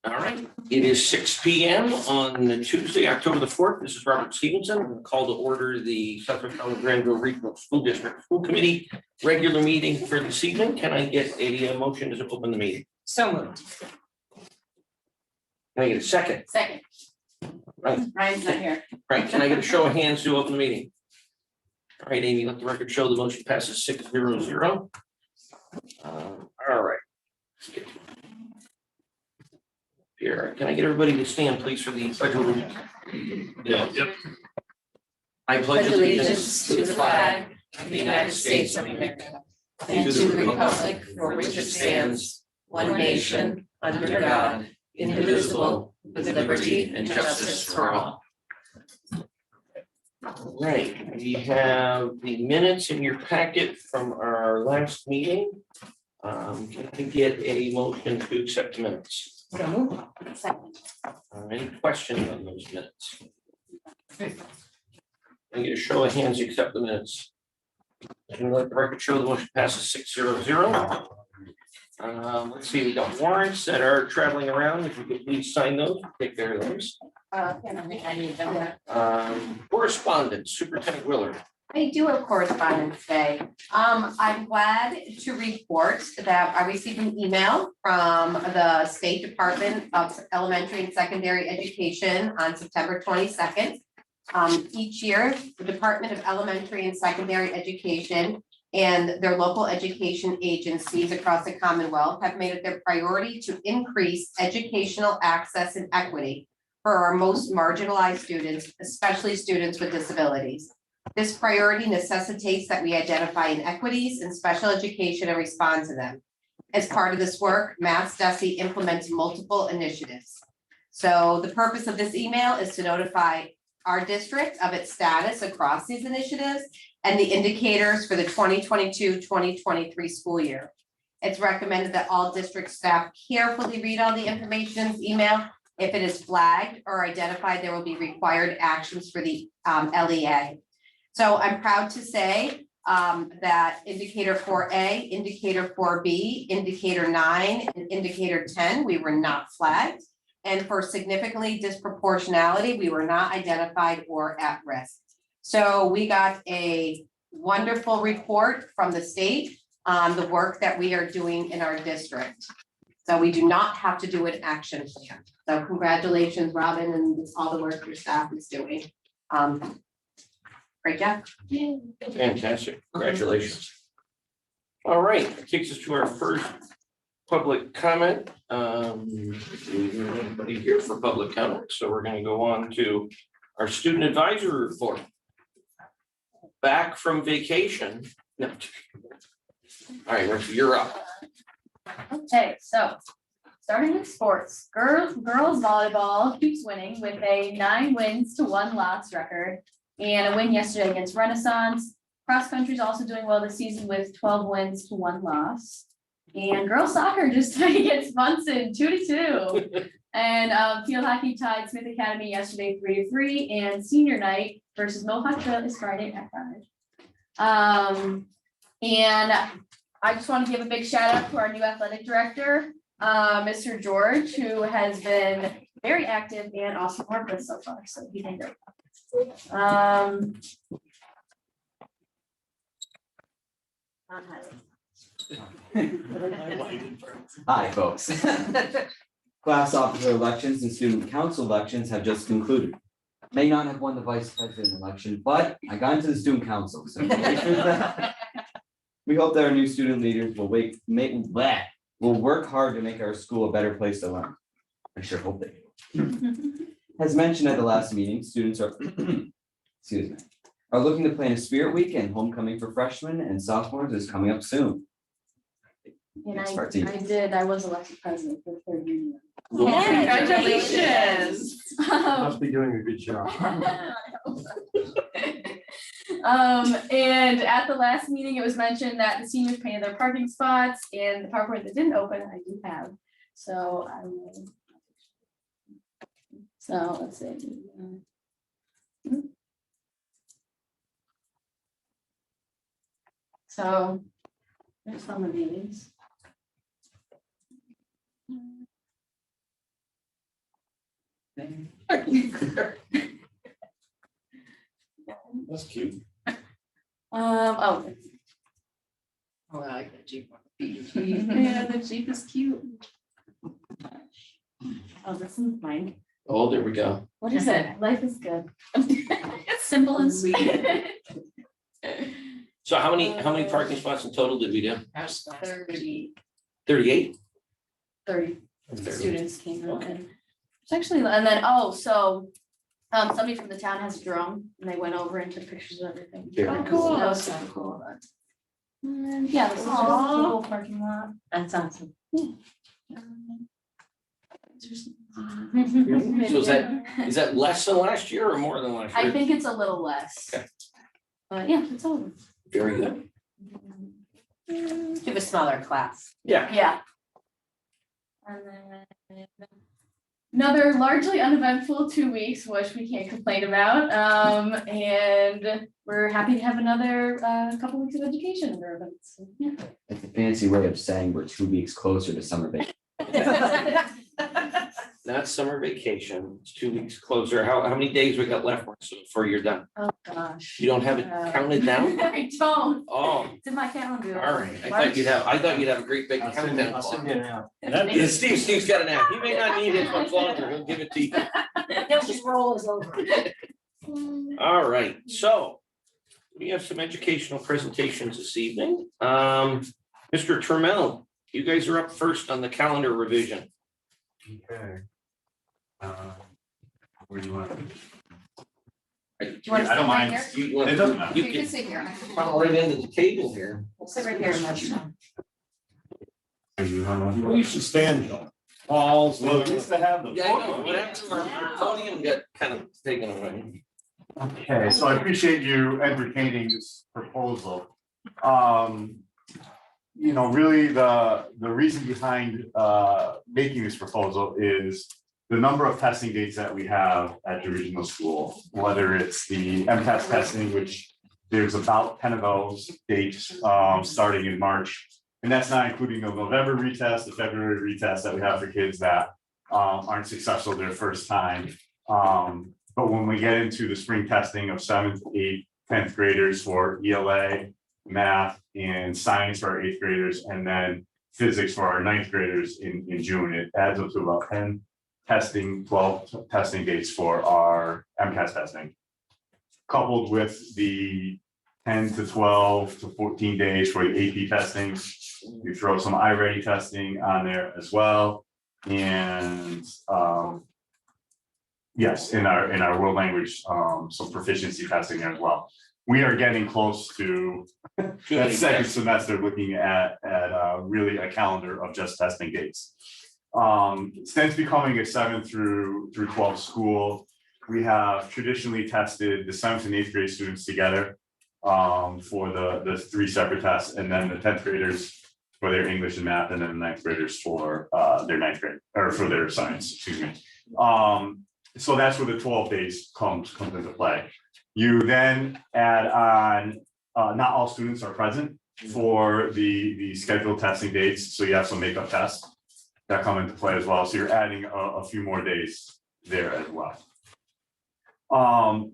All right, it is 6 p.m. on Tuesday, October the 4th. This is Robert Stevenson. I'm going to call to order the Suffolk County Granville Regional School District School Committee regular meeting for this evening. Can I get a motion to open the meeting? So moved. Can I get a second? Second. Right. Ryan's not here. Right, can I get a show of hands to open the meeting? All right, Amy, let the record show the motion passes 6-0-0. All right. Let's get to it. Here, can I get everybody to stand, please, for the pledge of allegiance? Yeah. Yep. I pledge allegiance to the flag of the United States of America and to the republic for which it stands, one nation, under God, indivisible, with liberty and justice for all. All right, we have the minutes in your packet from our last meeting. Can I get a motion to accept the minutes? So moved. Second. Any questions on those minutes? Can I get a show of hands to accept the minutes? And let the record show the motion passes 6-0-0. Let's see, we got warrants that are traveling around. If you could please sign those, take care of those. I need them. Correspondence, Superintendent Willard. I do have correspondence today. I'm glad to report that I received an email from the State Department of Elementary and Secondary Education on September 22nd. Each year, the Department of Elementary and Secondary Education and their local education agencies across the Commonwealth have made it their priority to increase educational access and equity for our most marginalized students, especially students with disabilities. This priority necessitates that we identify inequities in special education and respond to them. As part of this work, Mass DESE implements multiple initiatives. So the purpose of this email is to notify our district of its status across these initiatives and the indicators for the 2022-2023 school year. It's recommended that all district staff carefully read all the information in this email. If it is flagged or identified, there will be required actions for the LEA. So I'm proud to say that indicator 4A, indicator 4B, indicator 9, and indicator 10, we were not flagged. And for significantly disproportionality, we were not identified or at risk. So we got a wonderful report from the state on the work that we are doing in our district. So we do not have to do an action plan. So congratulations, Robin, and all the work your staff is doing. Great job. Fantastic, congratulations. All right, that takes us to our first public comment. Anybody here for public comment? So we're going to go on to our student advisory report. Back from vacation. No. All right, Richard, you're up. Okay, so starting with sports, girls volleyball keeps winning with a 9-1 loss record and a win yesterday against Renaissance. Cross country is also doing well this season with 12 wins to 1 loss. And girls soccer just tied against Munson 2-2. And field hockey tied Smith Academy yesterday 3-3. And senior night versus Mohawk Trail is Friday at 5. And I just want to give a big shout out to our new athletic director, Mr. George, who has been very active and awesome work with so far. So he's been great. Hi, folks. Class officer elections and student council elections have just concluded. May not have won the vice president election, but I got into the student council. So we hope that our new student leaders will work hard to make our school a better place to learn. I sure hope they do. As mentioned at the last meeting, students are looking to plan a spirit week, and homecoming for freshmen and sophomores is coming up soon. And I was elected president for the 3rd year. Congratulations. Must be doing a good job. And at the last meeting, it was mentioned that the seniors painted their parking spots, and the PowerPoint that didn't open, I do have. So I will. So let's see. So there's some of these. That's cute. Oh, I like the Jeep. yeah, the Jeep is cute. Oh, this is mine. Oh, there we go. What is it? Life is good. It's simple and sweet. So how many parking spots in total did we do? 30 38? 30 30. students came out Okay. and it's actually, and then, somebody from the town has a drone and they went over and took pictures of everything. Very Oh, cool. That was super cool. And yeah, this is just a little parking lot. That's awesome. So is that less than last year or more than last year? I think it's a little less. Okay. But yeah, it's over. Very good. You have a smaller class. Yeah. And then another largely uneventful 2 weeks, which we can't complain about. And we're happy to have another couple weeks of education under our belts. So, yeah. It's a fancy way of saying we're 2 weeks closer to summer vacation. Not summer vacation, it's 2 weeks closer. How many days we got left before you're done? Oh, gosh. You don't have it counted down? I don't. Oh, It's in my calendar. all right. I thought you'd have a great big countdown. I'll send you an app. Yeah, Steve's got an app. He may not need it much longer. He'll give it to you. He'll just roll us over. All right, so we have some educational presentations this evening. Mr. Trammell, you guys are up first on the calendar revision. Okay. Where do you want? Do you want to I don't sit right mind. here? You want- It doesn't matter. You can sit here. come right into the table here. We'll sit right here. Well, you should stand, Joe. Paul's, well, we used to have the. Yeah, I know. What happened to our podium got kind of taken away. Okay, so I appreciate you entertaining this proposal. Really the reason behind making this proposal is the number of testing dates that we have at the regional school, whether it's the MCAS testing, which there's about 10 of those dates starting in March. And that's not including the November retest, the February retest that we have for kids that aren't successful their first time. But when we get into the spring testing of 7th, 8th, 10th graders for ELA, math and science for our 8th graders, and then physics for our 9th graders in June, it adds up to about 10 testing, 12 testing dates for our MCAS testing. Coupled with the 10 to 12 to 14 days for the AP testing. We throw some iReady testing on there as well. And yes, in our world language, some proficiency testing there as well. We are getting close to that second semester, looking at really a calendar of just testing dates. Since becoming a 7th through 12 school, we have traditionally tested the 7th and 8th grade students together for the 3 separate tests, and then the 10th graders for their English and math, and then the 9th graders for their 9th grade, or for their science, excuse me. So that's where the 12 days comes into play. You then add on, not all students are present for the scheduled testing dates, so you have some makeup tests that come into play as well. So you're adding a few more days there as well.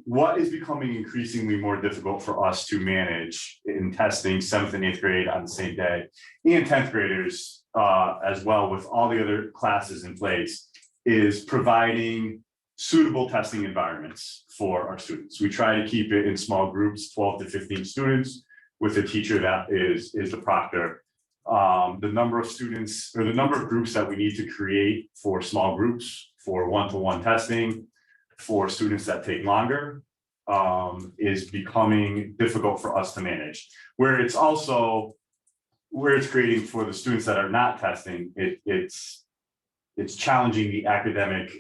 What is becoming increasingly more difficult for us to manage in testing 7th and 8th grade on the same day, and 10th graders as well, with all the other classes in place, is providing suitable testing environments for our students. We try to keep it in small groups, 12 to 15 students, with a teacher that is the proctor. The number of students, or the number of groups that we need to create for small groups, for one-to-one testing, for students that take longer, is becoming difficult for us to manage. Where it's creating for the students that are not testing, it's challenging the academic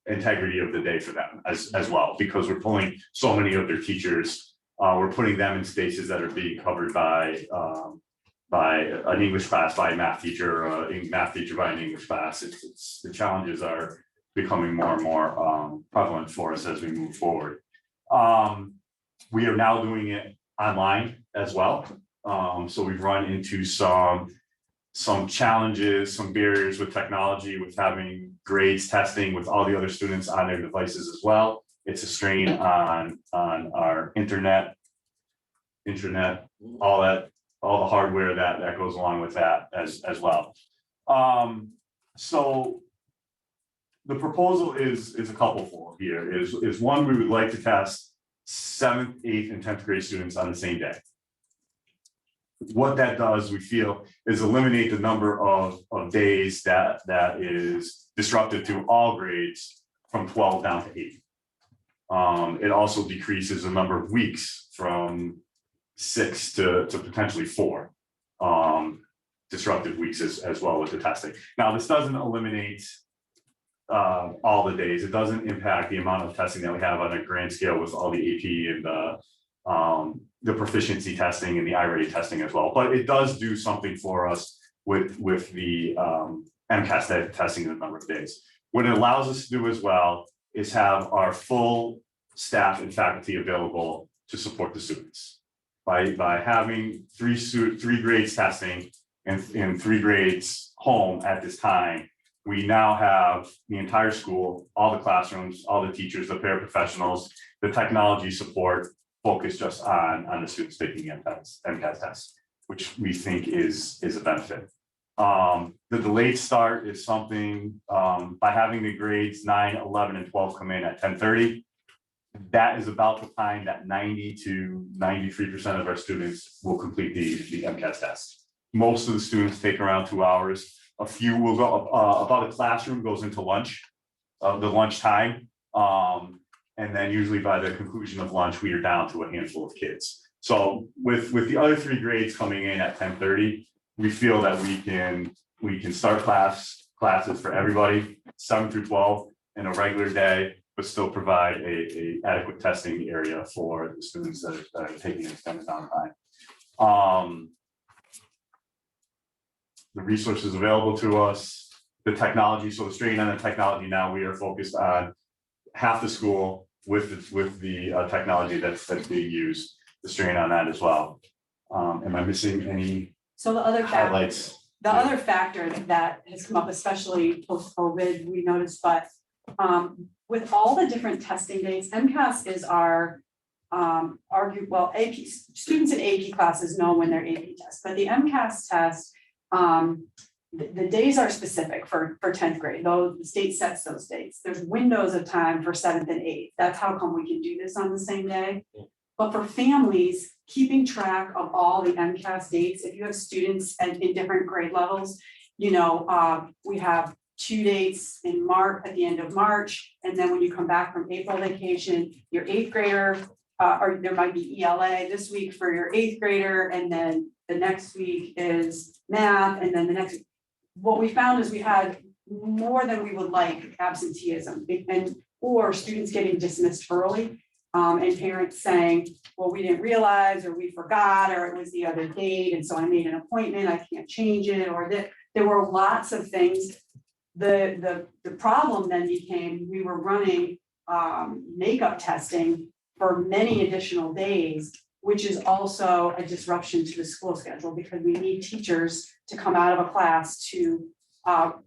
integrity of the day for them as well, because we're pulling so many of their teachers. We're putting them in spaces that are being covered by an English class, by a math teacher, or a math teacher by an English class. The challenges are becoming more and more prevalent for us as we move forward. We are now doing it online as well. So we've run into some some challenges, some barriers with technology, with having grades testing with all the other students on their devices as well. It's a strain on our intranet, all the hardware that goes along with that as well. So the proposal is a couple fold here, is one, we would like to test 7th, 8th, and 10th grade students on the same day. What that does, we feel, is eliminate the number of days that is disruptive to all grades from 12 down to 8. It also decreases the number of weeks from 6 to potentially 4 disruptive weeks as well with the testing. Now, this doesn't eliminate all the days. It doesn't impact the amount of testing that we have on a grand scale with all the AP and the proficiency testing and the I-ready testing as well. But it does do something for us with the MCAS testing in a number of days. What it allows us to do as well is have our full staff and faculty available to support the students. By having three grades testing and 3 grades home at this time, we now have the entire school, all the classrooms, all the teachers, the paraprofessionals, the technology support focused just on the students taking the MCAS test, which we think is a benefit. The delayed start is something, by having the grades 9, 11, and 12 come in at 10:30, that is about the time that 90 to 93% of our students will complete the MCAS test. Most of the students take around 2 hours. A few will go, about a classroom goes into lunch, the lunch time. And then usually by the conclusion of lunch, we are down to a handful of kids. So with the other 3 grades coming in at 10:30, we feel that we can start classes for everybody, 7 through 12 in a regular day, but still provide a adequate testing area for the students that are taking extended downtime. The resources available to us, the technology, so the strain on the technology now, we are focused on half the school with the technology that's being used, the strain on that as well. Am I missing any So the other factor, highlights? that has come up, especially post-COVID, we noticed, but with all the different testing dates, MCAS is our AP students in AP classes know when their AP test, but the MCAS test, the days are specific for 10th grade, though the state sets those dates. There's windows of time for 7th and 8th. That's how come we can do this on the same day. But for families, keeping track of all the MCAS dates, if you have students in different grade levels, we have 2 dates in March, at the end of March, and then when you come back from April vacation, your 8th grader, or there might be ELA this week for your 8th grader, and then the next week is math, and then the next. What we found is we had more than we would like absenteeism, or students getting dismissed early, and parents saying, well, we didn't realize, or we forgot, or it was the other date, and so I made an appointment, I can't change it, or that there were lots of things. The problem then became, we were running makeup testing for many additional days, which is also a disruption to the school schedule, because we need teachers to come out of a class to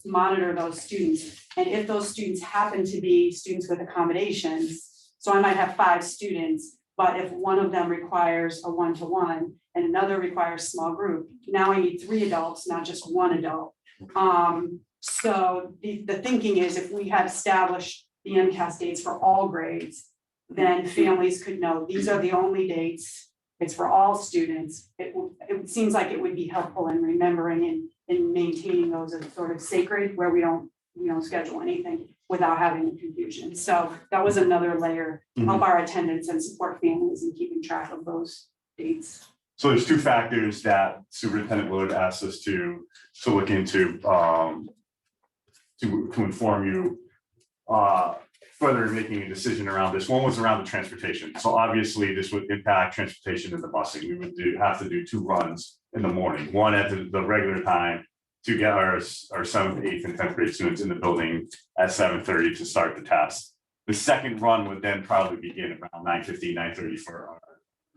monitor those students. And if those students happen to be students with accommodations, so I might have 5 students, but if one of them requires a 1-to-1 and another requires small group, now I need 3 adults, not just 1 adult. So the thinking is, if we had established the MCAS dates for all grades, then families could know these are the only dates, it's for all students. It seems like it would be helpful in remembering and maintaining those as sort of sacred, where we don't schedule anything without having confusion. So that was another layer to help our attendance and support families in keeping track of those dates. So there's 2 factors that Superintendent Willard asked us to look into, to inform you further making a decision around this. One was around the transportation. So obviously this would impact transportation in the busing. We would have to do 2 runs in the morning, one at the regular time to get our 7th, 8th, and 10th grade students in the building at 7:30 to start the test. The second run would then probably begin around 9:50, 9:30 for our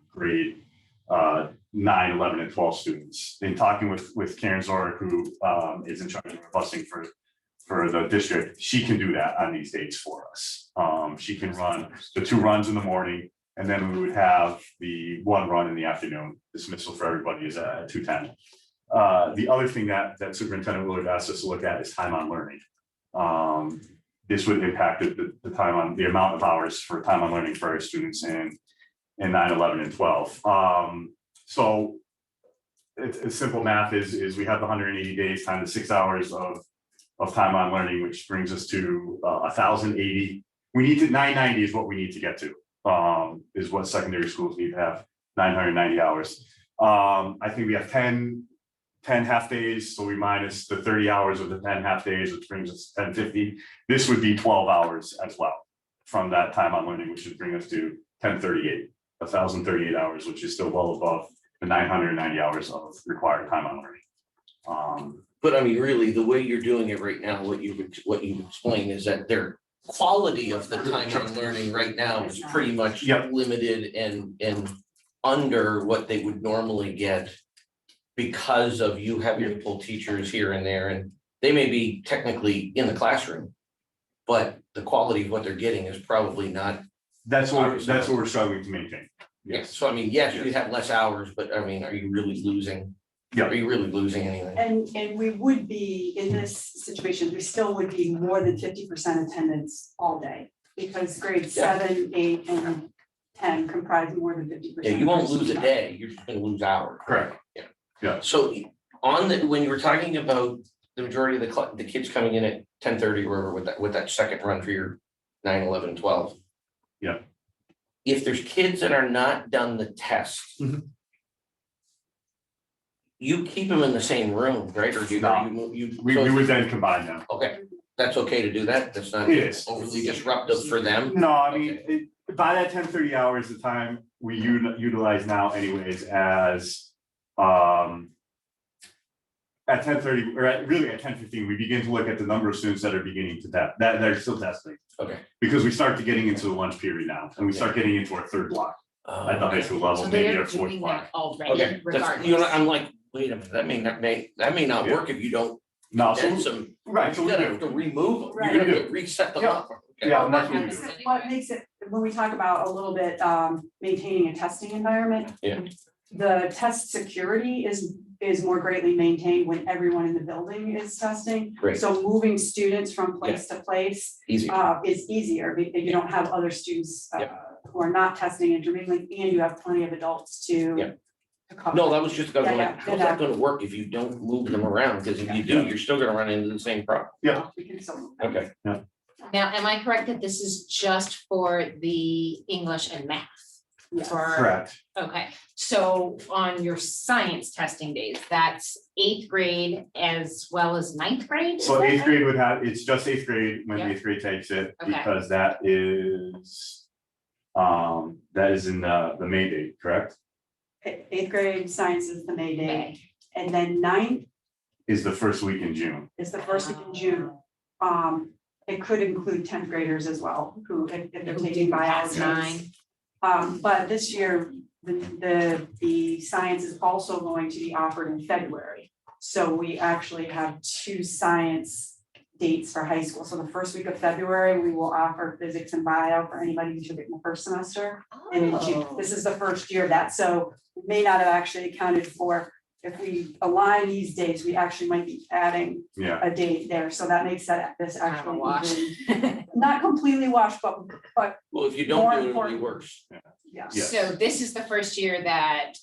grade 9, 11, and 12 students. In talking with Karen Zorick, who is in charge of busing for the district, she can do that on these dates for us. She can run the 2 runs in the morning, and then we would have the 1 run in the afternoon. Dismissal for everybody is at 2:10. The other thing that Superintendent Willard asked us to look at is time on learning. This would impact the time on the amount of hours for time on learning for our students in 9, 11, and 12. So it's simple math is we have the 180 days times the 6 hours of time on learning, which brings us to 1,080. We need to 990 is what we need to get to, is what secondary schools need to have 990 hours. I think we have 10 half days, so we minus the 30 hours of the 10 half days, which brings us 1050. This would be 12 hours as well from that time on learning, which would bring us to 1038, 1,038 hours, which is still well above the 990 hours of required time on learning. But I mean, really, the way you're doing it right now, what you've explained is that their quality of the time on learning right now is pretty much Yep. limited and under what they would normally get because of you having to pull teachers here and there, and they may be technically in the classroom, but the quality of what they're getting is probably not. That's what we're struggling to maintain. Yes, so I mean, yes, you have less hours, but I mean, are you really losing? Yeah. Are you really losing anything? And we would be, in this situation, we still would be more than 50% attendance all day. Because grades Yeah. 7, 8, and 10 comprise more than 50%. Yeah, you won't of our lose a student day, you're just gonna lose hours. Correct. Yeah. Yeah. So on the, when you were talking about the majority of the kids coming in at 10:30 or with that second run for your 9, 11, 12. Yeah. If there's kids that are not done the test. Mhm. You keep them in the same room, right? Or No. you. We would then combine them. Okay, that's okay to do that, that's not It is. overly disruptive for them. No, I mean, by that 10:30 hours, the time we utilize now anyways as, at 10:30, or really at 10:15, we begin to look at the number of students that are beginning to test, that are still testing. Okay. Because we start to getting into the lunch period now, and we start getting into our 3rd block at the high school level, So maybe they're our 4th doing block. that already Okay, that's, you know, regardless. I'm like, wait a minute, that may not Yeah. work if you don't, No, so, add some, right, so you we gotta do. have to remove them, Right. you're gonna have to reset them Yeah. up. Okay. Yeah, and that's what we That's do. what makes it, when we talk about a little bit, maintaining a testing environment. Yeah. The test security is more greatly maintained when everyone in the building is testing. Great. So moving students from place to place Easy, is easier because you don't have other students Yeah. who are not testing intermingling, and you have plenty of adults Yeah. to cover. no, that was just, Yeah, yeah, how's that gonna work if you don't move them around, because if you do, you're still gonna run into the same problem. Yeah. We can still move them. Okay, Now, am I correct that this is just for the English and math? Yes. For, Correct. okay, so on your science testing days, that's 8th grade as well as 9th grade? is So that 8th right? grade would have, it's just 8th grade when Yeah. 8th grade takes it, Okay. because that is in the May date, correct? 8th grade science is the May day, Okay. and then 9th Is the first week in June. is the first week in June. It could include 10th graders as well, who, if they're Who taking didn't pass biology. 9. But this year, the science is also going to be offered in February. So we actually have 2 science dates for high school. So the first week of February, we will offer physics and bio for anybody who took it in the first semester. And in June, Oh. this is the first year of that, so we may not have actually accounted for, if we align these dates, we actually might be adding Yeah, a date there, so that makes that this Kind of a actually wash. even- not completely washed, but well, if you More don't do it, it'll be important. worse. yeah. Yes. So this is the first year that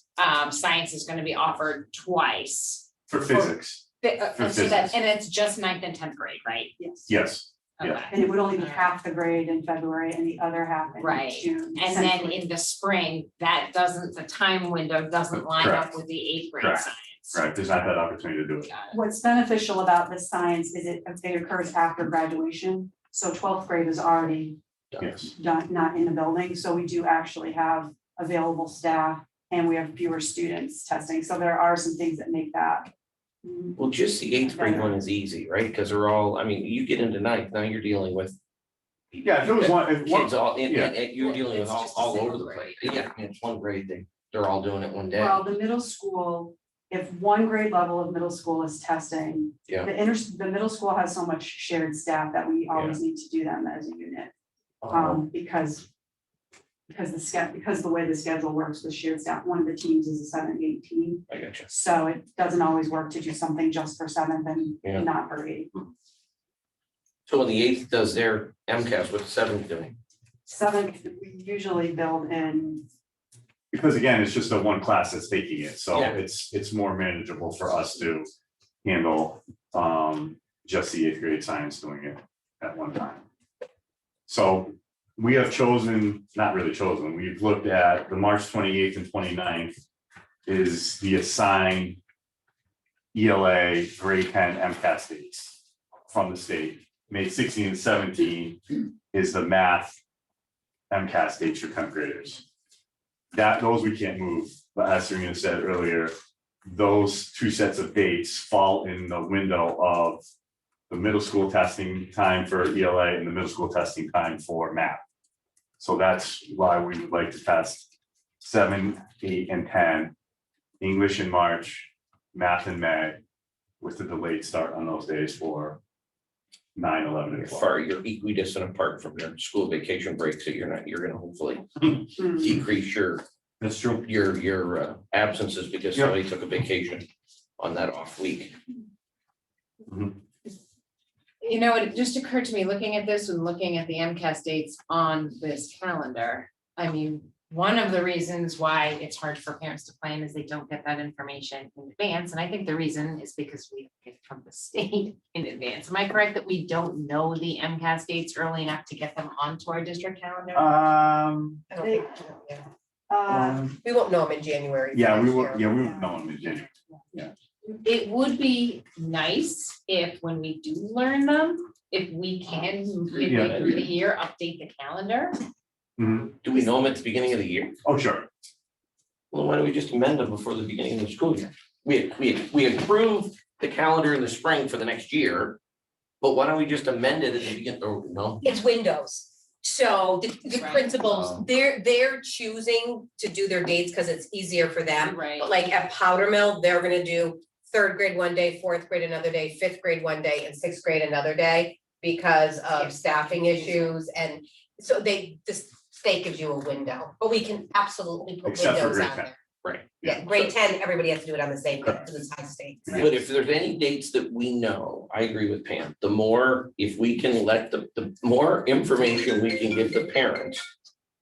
science is gonna be offered twice. for physics, For So that, physics. and it's just 9th and 10th grade, right? Yes. yes. Yeah. Okay. And it would only be half the grade in February and the other half in Right. June. And then essentially. in the spring, that doesn't, the time window doesn't line up Correct. with the 8th grade Correct. science. Right, there's not that opportunity to do it. Got it. What's beneficial about this science is it occurs after graduation, so 12th grade is already Yes. done, not in the building, so we do actually have available staff and we have fewer students testing, so there are some things that make that. Well, just the 8th grade one is easy, right? Because they're all, I mean, you get into 9th, now you're dealing with. Yeah, if it was one, if one, Kids all, yeah. and you're Well, dealing with it's just a all over single the grade. place. Yeah, it's one grade thing. They're all doing it one day. Well, the middle school, if one grade level of middle school is testing. Yeah. The middle school has so much shared staff that we always need to do them as a unit. Because the way the schedule works with shared staff, one of the teams is a 7-8 team. I got you. So it doesn't always work to do something just for 7th Yeah. and not for 8th. So when the 8th does their MCAS, what's 7th doing? 7th, we usually build in, Because again, it's just a one class that's taking it, so Yeah. it's more manageable for us to handle just the 8th grade science doing it at one time. So we have chosen, not really chosen, we've looked at the March 28th and 29th is the assigned ELA grade 10 MCAS dates from the state. May 16 and 17 is the math MCAS dates for 10th graders. Those we can't move, but as Serena said earlier, those two sets of dates fall in the window of the middle school testing time for ELA and the middle school testing time for math. So that's why we would like to test 7, 8, and 10, English in March, math in May, with the delayed start on those days for 9, 11, and 12. Far, you're equidistant apart from your school vacation breaks, so you're gonna hopefully decrease That's true. your absences because Yep. somebody took a vacation on that off week. You know, it just occurred to me, looking at this and looking at the MCAS dates on this calendar. I mean, one of the reasons why it's hard for parents to plan is they don't get that information in advance. And I think the reason is because we get it from the state in advance. Am I correct that we don't know the MCAS dates early enough to get them onto our district calendar? I don't They- think, yeah. We won't know them in January. Yeah, we next will, year. yeah, we will know in January. It would be nice if, when we do learn them, if we can, midway through the year, update the calendar. Mhm. Do we know them at the beginning of the year? Oh, sure. Well, why don't we just amend them before the beginning of the school year? We approve the calendar in the spring for the next year. But why don't we just amend it at the beginning, or no? It's windows. So the Right. principals, they're choosing to do their dates because it's easier for them. Right. But like at Powder Mill, they're gonna do 3rd grade one day, 4th grade another day, 5th grade one day, and 6th grade another day because Yeah. of staffing issues. And so the state gives you a window, but we can absolutely put Except for windows grade on 10. there. Right. Yeah, grade 10, everybody has to do it on the same day because it's high stakes. But if there's any dates that we know, I agree with Pam, the more, if we can let the more information we can give the parents,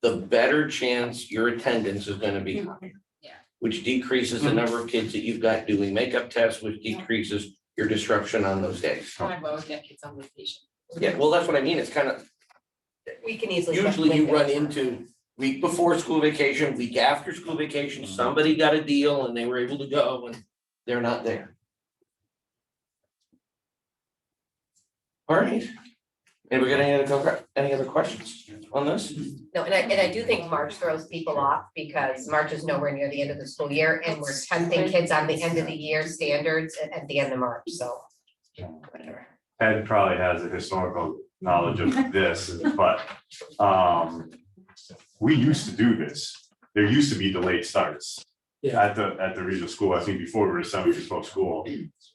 the better chance your attendance is gonna be high. Yeah. Which decreases the number of kids that you've got doing makeup tests, which decreases your disruption on those days. I've always got kids on vacation. Yeah, well, that's what I mean, it's kind of, We can easily. put usually you run windows. into week before school vacation, week after school vacation, somebody got a deal and they were able to go and they're not there. All right. And we got any other questions on this? No, and I do think March throws people off because March is nowhere near the end of the school year and we're tempting kids on the end of the year standards at the end of March, so. Whatever. Ed probably has a historical knowledge of this, but we used to do this. There used to be delayed starts. At the regional school, I think before we were 7-12 school,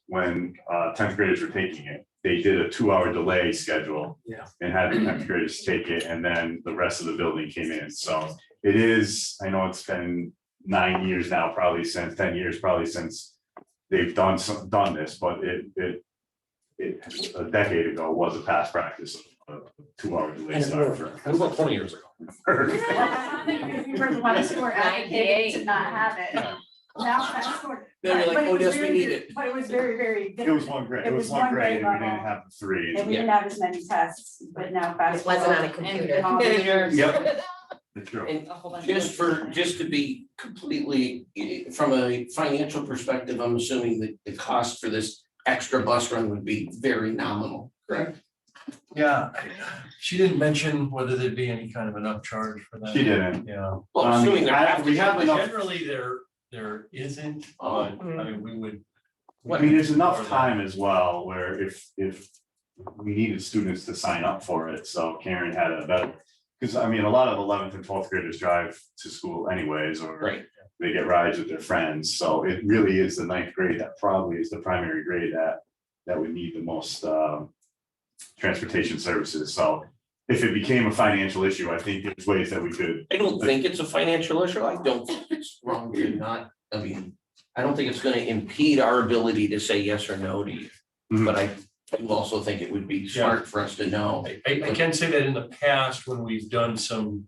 when 10th graders were taking it, they did a 2-hour delay schedule. Yeah. And had the 10th graders take it, and then the rest of the building came in, so it is, I know it's been 9 years now, probably since 10 years, probably since they've done this, but it a decade ago was a past practice of a 2-hour delay And it start. worked. It was about 20 years ago. We were the ones who were advocating to not have it. Now fast forward. Then you're like, But it oh, was yes, we very need good, it. But it was very. It was one grade, it was one grade, and we didn't have the 3. And we didn't have as many tests, but now fast It wasn't on a forward. computer. And all the years. Yep. It's true. And A whole bunch just to be completely, from a financial perspective, I'm assuming that the cost for this extra bus run would be very nominal, correct? Yeah, she didn't mention whether there'd be any kind of an upcharge for that. She didn't. Yeah. Well, I'm assuming there have to We have be. enough, Generally, there isn't, but I mean, we would. I mean, there's enough time as well, where if we needed students to sign up for it, so Karen had a better. Because I mean, a lot of 11th and 12th graders drive to school anyways, or Right. they get rides with their friends. So it really is the ninth grade that probably is the primary grade that would need the most transportation services. So if it became a financial issue, I think there's ways that we could. I don't think it's a financial issue. I don't think it's wrong to not, I mean, I don't think it's gonna impede our ability to say yes or no to you. Mhm. But I do also think it would be smart for us to know. I can say that in the past, when we've done some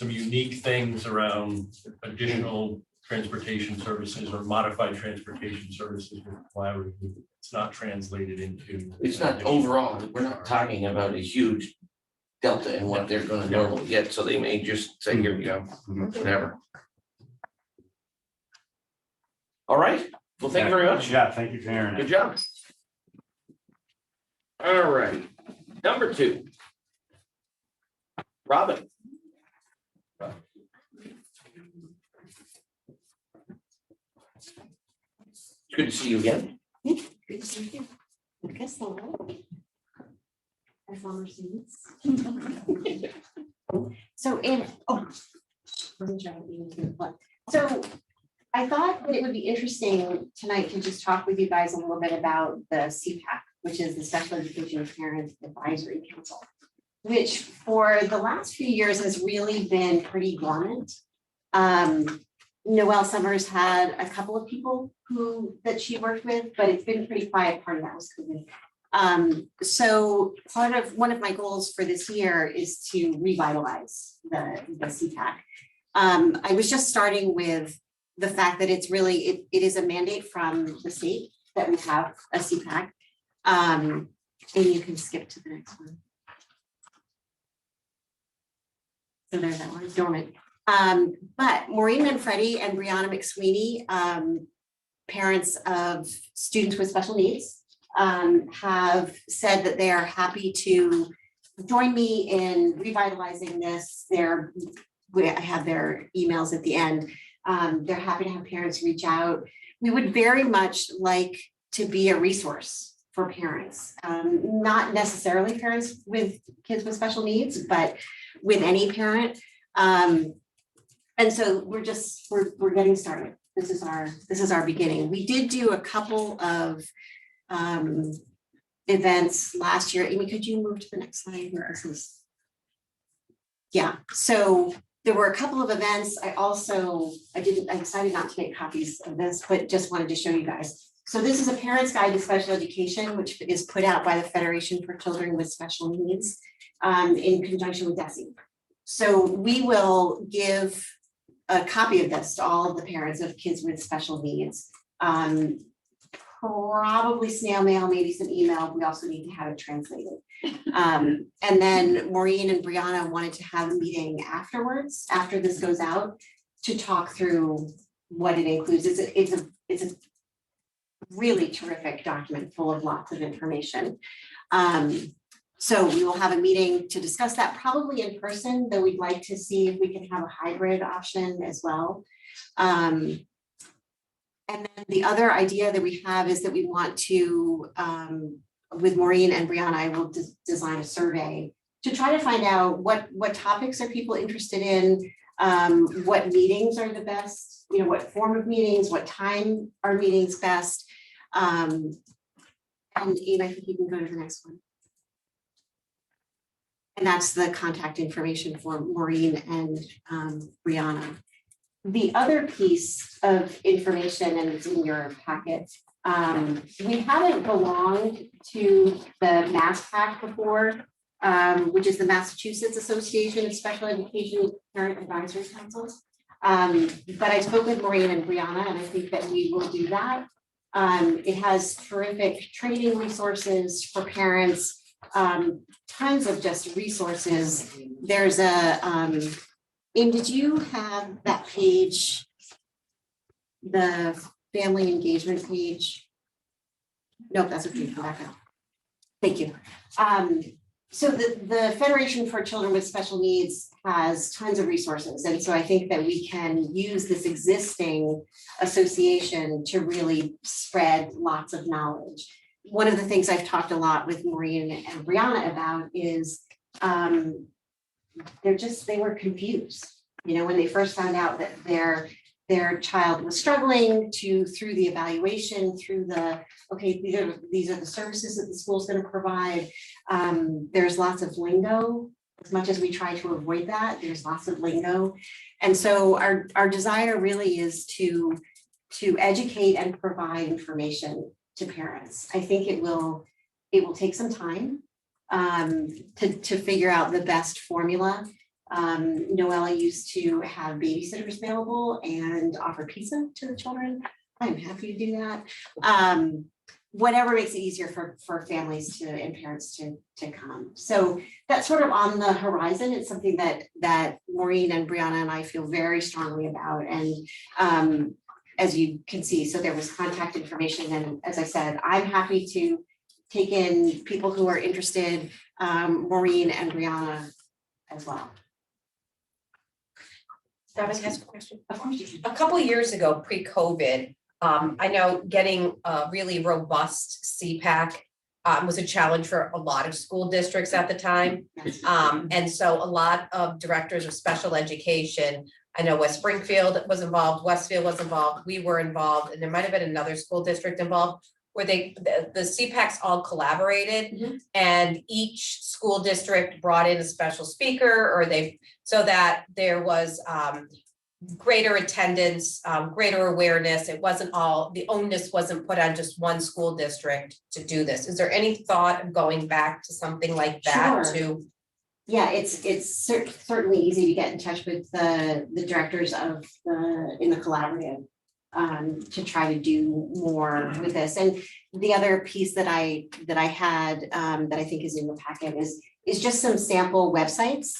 unique things around additional transportation services or modified transportation services with collaborative, it's not translated into. It's not overall, we're not talking about a huge delta in what they're gonna normally get, so they may just say, here we go, Mhm. whatever. All right, well, thank you very much. Yeah, thank you for hearing Good it. job. All right, number 2. Robin. It's good to see you again. Good to see you. I guess so. As long as it's. So in, wasn't sure what you were doing. So I thought that it would be interesting tonight to just talk with you guys a little bit about the CPAC, which is the Special Education Parent Advisory Council, which for the last few years has really been pretty dormant. Noelle Summers had a couple of people that she worked with, but it's been pretty quiet. Part of that was COVID. So one of my goals for this year is to revitalize the CPAC. I was just starting with the fact that it's really, it is a mandate from the state that we have a CPAC. And you can skip to the next one. So there's that one, dormant. But Maureen Manfredi and Brianna McSweeney, parents of students with special needs, have said that they are happy to join me in revitalizing this. I have their emails at the end. They're happy to have parents reach out. We would very much like to be a resource for parents, not necessarily parents with kids with special needs, but with any parent. And so we're getting started. This is our beginning. We did do a couple of events last year. Amy, could you move to the next slide? Where is this? Yeah, so there were a couple of events. I decided not to make copies of this, but just wanted to show you guys. So this is a parent's guide to special education, which is put out by the Federation for Children with Special Needs in conjunction with DESE. So we will give a copy of this to all of the parents of kids with special needs. Probably snail mail, maybe some email. We also need to have it translated. And then Maureen and Brianna wanted to have a meeting afterwards, after this goes out, to talk through what it includes. It's a really terrific document full of lots of information. So we will have a meeting to discuss that, probably in person, though we'd like to see if we can have a hybrid option as well. And then the other idea that we have is that we want to, with Maureen and Brianna, I will design a survey to try to find out what topics are people interested in, what meetings are the best, what form of meetings, what time are meetings best. And Amy, I think you can go to the next one. And that's the contact information for Maureen and Brianna. The other piece of information, and it's in your packet, we haven't belonged to the MassPAC before, which is the Massachusetts Association of Special Education Parent Advisory Councils. But I spoke with Maureen and Brianna, and I think that we will do that. It has terrific training resources for parents, tons of just resources. There's Amy, did you have that page, the family engagement page? Nope, that's okay, come back up. Thank you. So the Federation for Children with Special Needs has tons of resources. And so I think that we can use this existing association to really spread lots of knowledge. One of the things I've talked a lot with Maureen and Brianna about is they were confused. When they first found out that their child was struggling through the evaluation, through the, okay, these are the services that the school's gonna provide. There's lots of lingo, as much as we try to avoid that, there's lots of lingo. And so our desire really is to educate and provide information to parents. I think it will take some time to figure out the best formula. Noella used to have babysitters available and offer pizza to the children. I'm happy to do that. Whatever makes it easier for families and parents to come. So that's sort of on the horizon. It's something that Maureen and Brianna and I feel very strongly about. And as you can see, so there was contact information. And as I said, I'm happy to take in people who are interested, Maureen and Brianna as well. That can I ask a question? Of course you can. A couple of years ago, pre-COVID, I know getting a really robust CPAC was a challenge for a lot of school districts at the time. And so a lot of directors of special education, I know West Springfield was involved, Westfield was involved, we were involved, and there might have been another school district involved where the CPACs all collaborated and each school district brought in a special speaker so that there was greater attendance, greater awareness. It wasn't the onus wasn't put on just one school district to do this. Is there any thought of going back to something like that Sure. Yeah, it's certainly easy to get in touch with the directors of in the collaborative to try to do more with this. And the other piece that I had that I think is in the packet is just some sample websites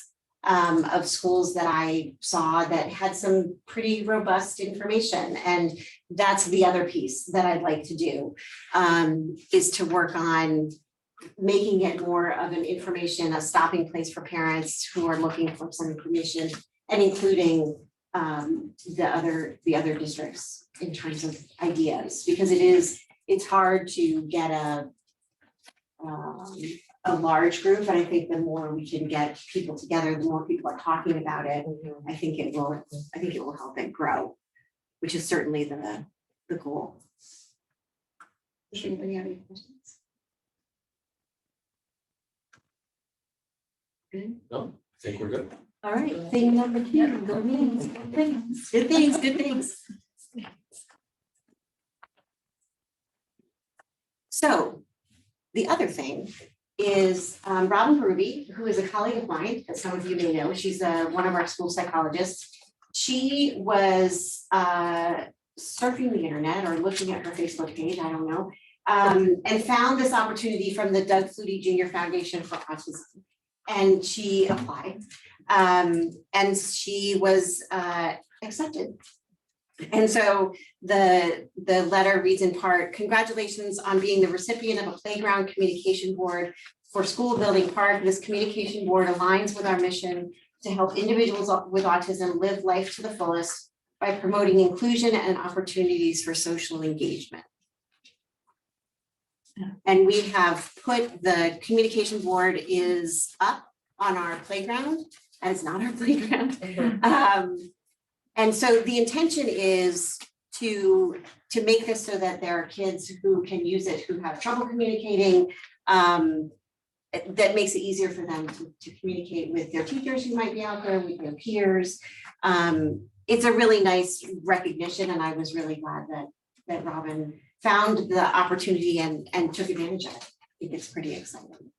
of schools that I saw that had some pretty robust information. And that's the other piece that I'd like to do is to work on making it more of an a stopping place for parents who are looking for some information, and including the other districts in terms of ideas, because it's hard to get a large group, and I think the more we can get people together, the more people are talking about it, I think it will help it grow, which is certainly the goal. Does anybody have any questions? Good. No, I think we're good. All right, thing number 2, go meetings, good things. So the other thing is Robin Ruby, who is a colleague of mine, that some of you may know. She's one of our school psychologists. She was surfing the internet or looking at her Facebook page, I don't know, and found this opportunity from the Doug Flutie Jr. Foundation for Autism. And she applied, and she was accepted. And so the letter reads in part, "Congratulations on being the recipient of a playground communication board for School Building Park. This communication board aligns with our mission to help individuals with autism live life to the fullest by promoting inclusion and opportunities for social engagement." And we have put the communication board is up on our playground, and it's not our playground. And so the intention is to make this so that there are kids who can use it, who have trouble communicating, that makes it easier for them to communicate with their teachers who might be out there, with their peers. It's a really nice recognition, and I was really glad that Robin found the opportunity and took advantage of it. I think it's pretty exciting.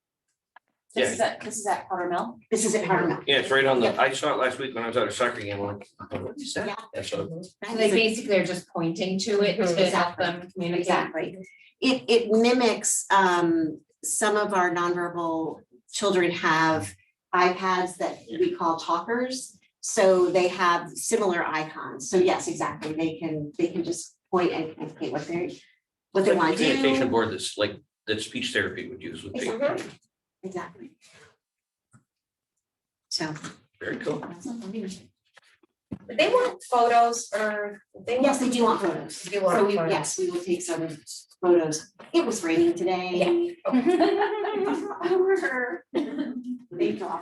This is at Powder Mill. This is at Powder Mill. Yeah, it's right on the, I saw it last week when I was at a soccer game. I'm like, what is that? Yeah. That's so. So they basically are just pointing to it to help them communicate. Exactly. It mimics some of our nonverbal children have iPads that we call talkers. So they have similar icons. So yes, exactly. They can just point and communicate what they want to do. Communication board that's like, that speech therapy would use with people. Exactly. So. Very cool. that's not funny. They want photos or they Yes, they do want photos. Do want So we, photos. yes, we will take some photos. It was raining today. Thank you all.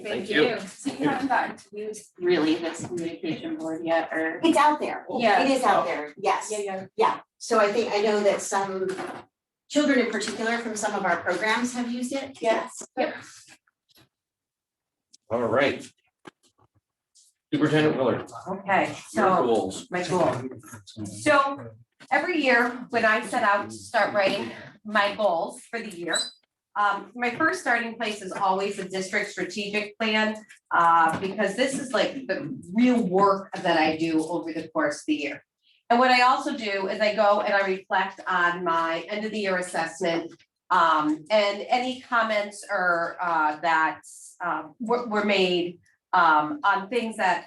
Thank you. So you haven't gotten to use really this communication board yet, or? It's out there. Yeah. It is out there, yes. Yeah. So I think, I know that some children in particular from some of our programs have used it. Yes. Yep. All right. Superintendent Willard, Okay, your so goals. my goal. So every year when I set out to start writing my goals for the year, my first starting place is always the district strategic plan, because this is like the real work that I do over the course of the year. And what I also do is I go and I reflect on my end of the year assessment, and any comments or that were made on things that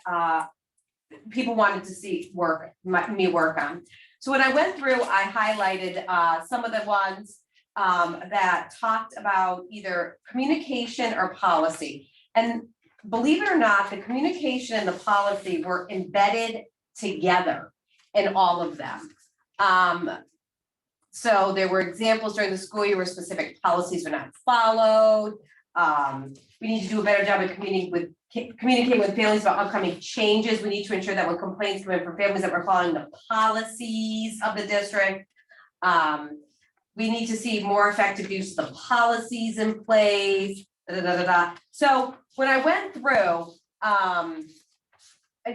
people wanted to see me work on. So when I went through, I highlighted some of the ones that talked about either communication or policy. And believe it or not, the communication and the policy were embedded together in all of them. So there were examples during the school year where specific policies were not followed. We need to do a better job of communicating with families about upcoming changes. We need to ensure that when complaints come in from families that we're following the policies of the district. We need to see more effective use of the policies in place. So when I went through,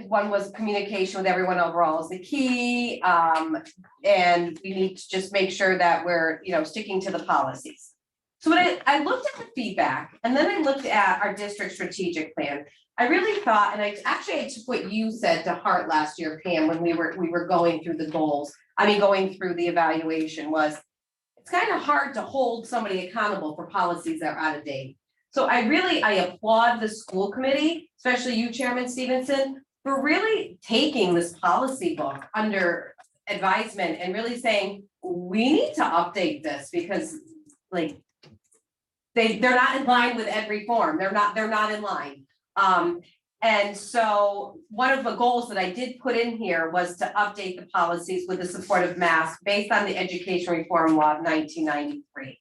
one was communication with everyone overall is the key. And we need to just make sure that we're, sticking to the policies. So when I looked at the feedback and then I looked at our district strategic plan, I really thought, and I took what you said to heart last year, Pam, when we were going through the goals. Going through the evaluation was, it's kind of hard to hold somebody accountable for policies that are out of date. So I applaud the school committee, especially you, Chairman Stevenson, for really taking this policy book under advisement and really saying, we need to update this because they're not in line with every form. They're not in line. And so one of the goals that I did put in here was to update the policies with the support of masks based on the Education Reform Law of 1993.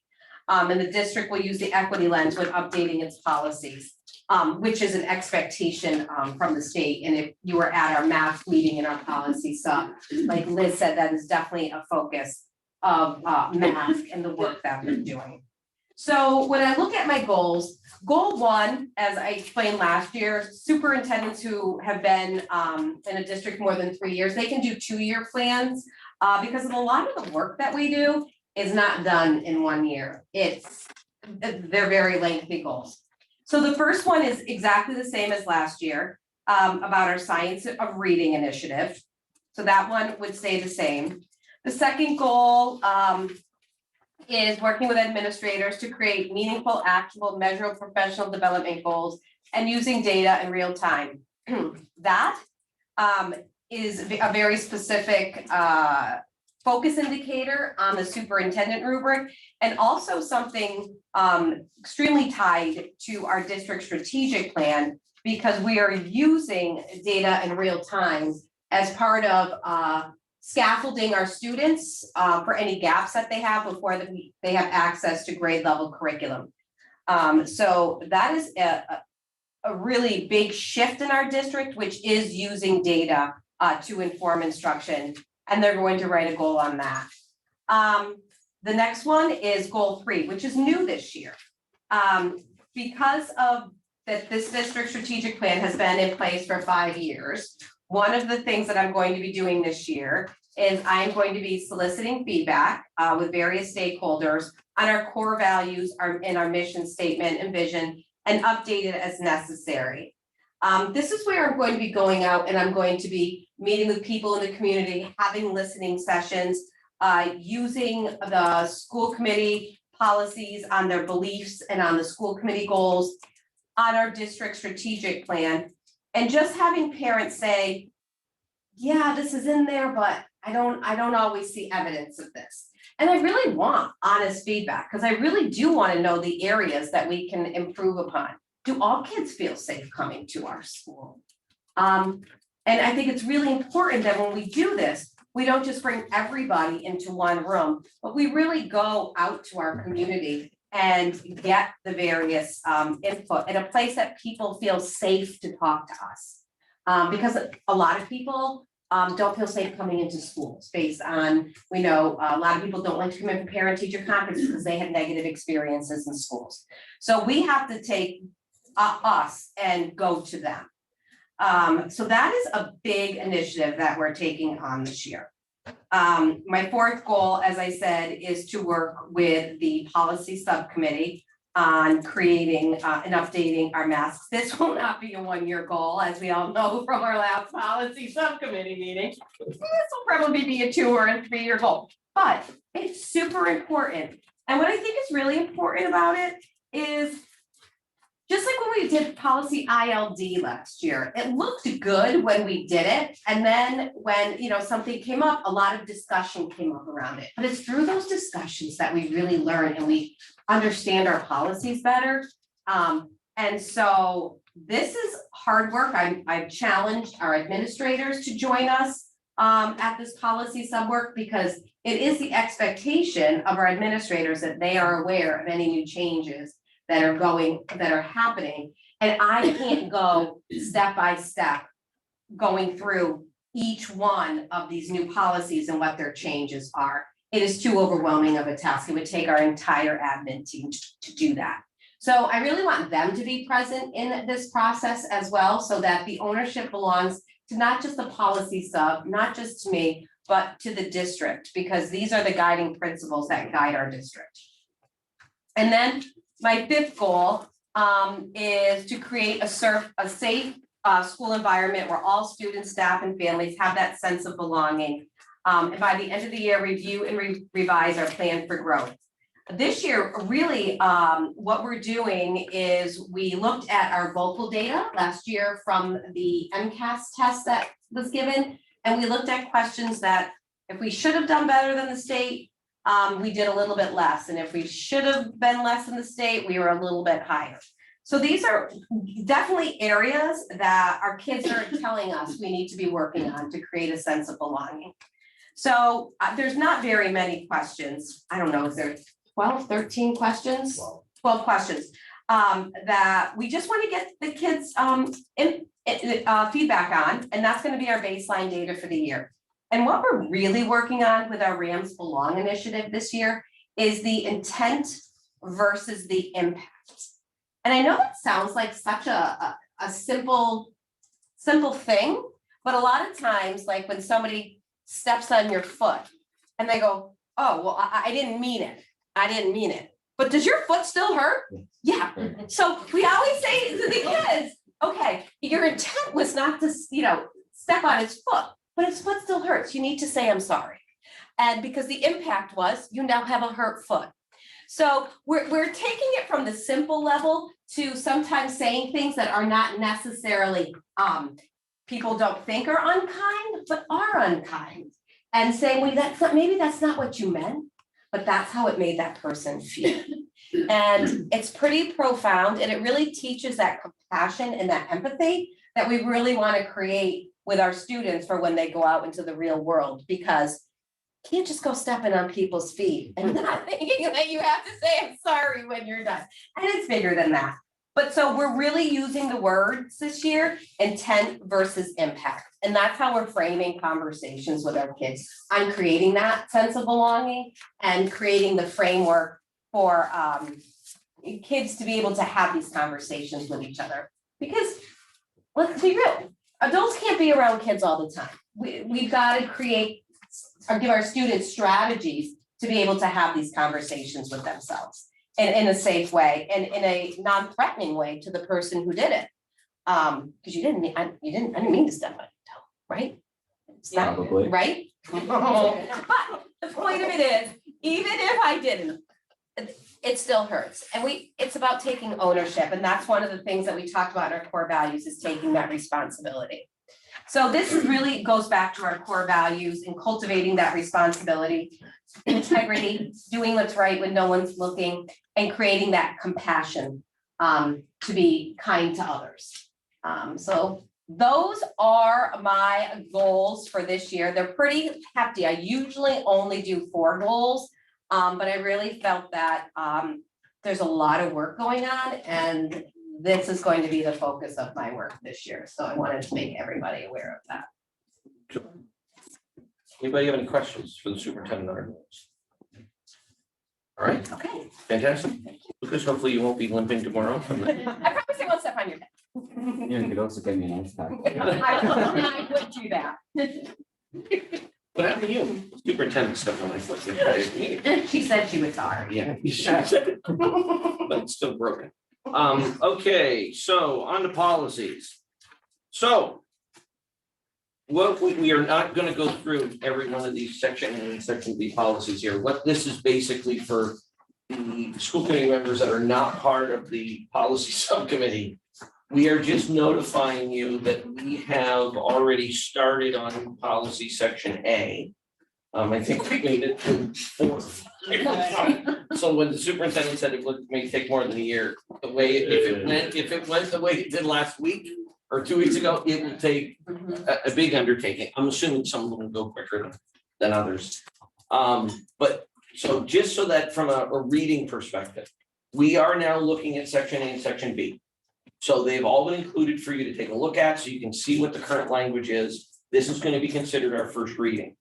And the district will use the equity lens when updating its policies, which is an expectation from the state. And if you were at our mask meeting in our policy sub, like Liz said, that is definitely a focus of mask and the work that we're doing. So when I look at my goals, goal one, as I explained last year, superintendents who have been in a district more than 3 years, they can do 2-year plans because a lot of the work that we do is not done in 1 year. They're very lengthy goals. So the first one is exactly the same as last year about our Science of Reading initiative. So that one would stay the same. The second goal is working with administrators to create meaningful, actionable, measurable professional development goals and using data in real time. That is a very specific focus indicator on the superintendent rubric and also something extremely tied to our district strategic plan because we are using data in real time as part of scaffolding our students for any gaps that they have before they have access to grade level curriculum. So that is a really big shift in our district, which is using data to inform instruction, and they're going to write a goal on that. The next one is goal 3, which is new this year. Because of that this district strategic plan has been in place for 5 years, one of the things that I'm going to be doing this year is I'm going to be soliciting feedback with various stakeholders on our core values, our mission statement and vision, and update it as necessary. This is where I'm going to be going out and I'm going to be meeting with people in the community, having listening sessions, using the school committee policies on their beliefs and on the school committee goals, on our district strategic plan, and just having parents say, yeah, this is in there, but I don't always see evidence of this. And I really want honest feedback because I really do want to know the areas that we can improve upon. Do all kids feel safe coming to our school? And I think it's really important that when we do this, we don't just bring everybody into one room, but we really go out to our community and get the various input in a place that people feel safe to talk to us. Because a lot of people don't feel safe coming into schools based on, we know a lot of people don't like to come in for parent-teacher conference because they had negative experiences in schools. So we have to take us and go to them. So that is a big initiative that we're taking on this year. My fourth goal, as I said, is to work with the policy subcommittee on creating and updating our masks. This will not be a one-year goal, as we all know from our last policy subcommittee meeting. This will probably be a 2 or a 3-year goal, but it's super important. And what I think is really important about it is just like when we did policy ILD last year, it looked good when we did it. And then when, something came up, a lot of discussion came up around it. But it's through those discussions that we really learn and we understand our policies better. And so this is hard work. I've challenged our administrators to join us at this policy sub work because it is the expectation of our administrators that they are aware of any new changes that are happening. And I can't go step by step going through each one of these new policies and what their changes are. It is too overwhelming of a task. It would take our entire admin team to do that. So I really want them to be present in this process as well, so that the ownership belongs to not just the policy sub, not just to me, but to the district, because these are the guiding principles that guide our district. And then my fifth goal is to create a safe school environment where all students, staff, and families have that sense of belonging. And by the end of the year, review and revise our plan for growth. This year, really, what we're doing is we looked at our vocal data last year from the MCAS test that was given, and we looked at questions that if we should have done better than the state, we did a little bit less. And if we should have been less than the state, we were a little bit higher. So these are definitely areas that our kids are telling us we need to be working on to create a sense of belonging. So there's not very many questions. I don't know, is there 12, 13 questions? 12 questions that we just want to get the kids feedback on, and that's going to be our baseline data for the year. And what we're really working on with our Rams Belong initiative this year is the intent versus the impact. And I know that sounds like such a simple thing, but a lot of times, like when somebody steps on your foot and they go, oh, well, I didn't mean it. I didn't mean it. But does your foot still hurt? Yeah. So we always say to the kids, okay, your intent was not to, step on his foot, but his foot still hurts. You need to say, I'm sorry. And because the impact was, you now have a hurt foot. So we're taking it from the simple level to sometimes saying things that are not necessarily, people don't think are unkind, but are unkind. And saying, well, maybe that's not what you meant, but that's how it made that person feel. And it's pretty profound, and it really teaches that compassion and that empathy that we really want to create with our students for when they go out into the real world, because you can't just go stepping on people's feet and not thinking that you have to say, I'm sorry when you're done. And it's bigger than that. But so we're really using the words this year, intent versus impact. And that's how we're framing conversations with our kids on creating that sense of belonging and creating the framework for kids to be able to have these conversations with each other. Because let's be real, adults can't be around kids all the time. We've got to create or give our students strategies to be able to have these conversations with themselves in a safe way and in a non-threatening way to the person who did it. Because I didn't mean to step on your toe, right? It's not, Probably. right? But the point of it is, even if I didn't, it still hurts. And it's about taking ownership. And that's one of the things that we talked about in our core values, is taking that responsibility. So this really goes back to our core values and cultivating that responsibility, integrity, doing what's right when no one's looking, and creating that compassion to be kind to others. So those are my goals for this year. They're pretty hefty. I usually only do 4 goals. But I really felt that there's a lot of work going on, and this is going to be the focus of my work this year. So I wanted to make everybody aware of that. Anybody have any questions for the superintendent on our goals? All right, Okay. fantastic. Lucas, hopefully you won't be limping tomorrow from the. I promise I won't step on your neck. You could also get me an ice pack. I would do that. What happened to you? Superintendent stuff on my foot. the entire meeting. She said she was sorry. Yeah. But it's still broken. Okay, so on to policies. So. What we are not gonna go through every one of these section A and section B policies here. What this is basically for the school committee members that are not part of the policy subcommittee. We are just notifying you that we have already started on policy section A. I think we made it to 4. So when the superintendent said it may take more than a year, the way, if it went the way it did last week or 2 weeks ago, it would take a big undertaking. I'm assuming some of them will go quicker than others. But so just so that from a reading perspective, we are now looking at section A and section B. So they've all been included for you to take a look at, so you can see what the current language is. This is going to be considered our first reading.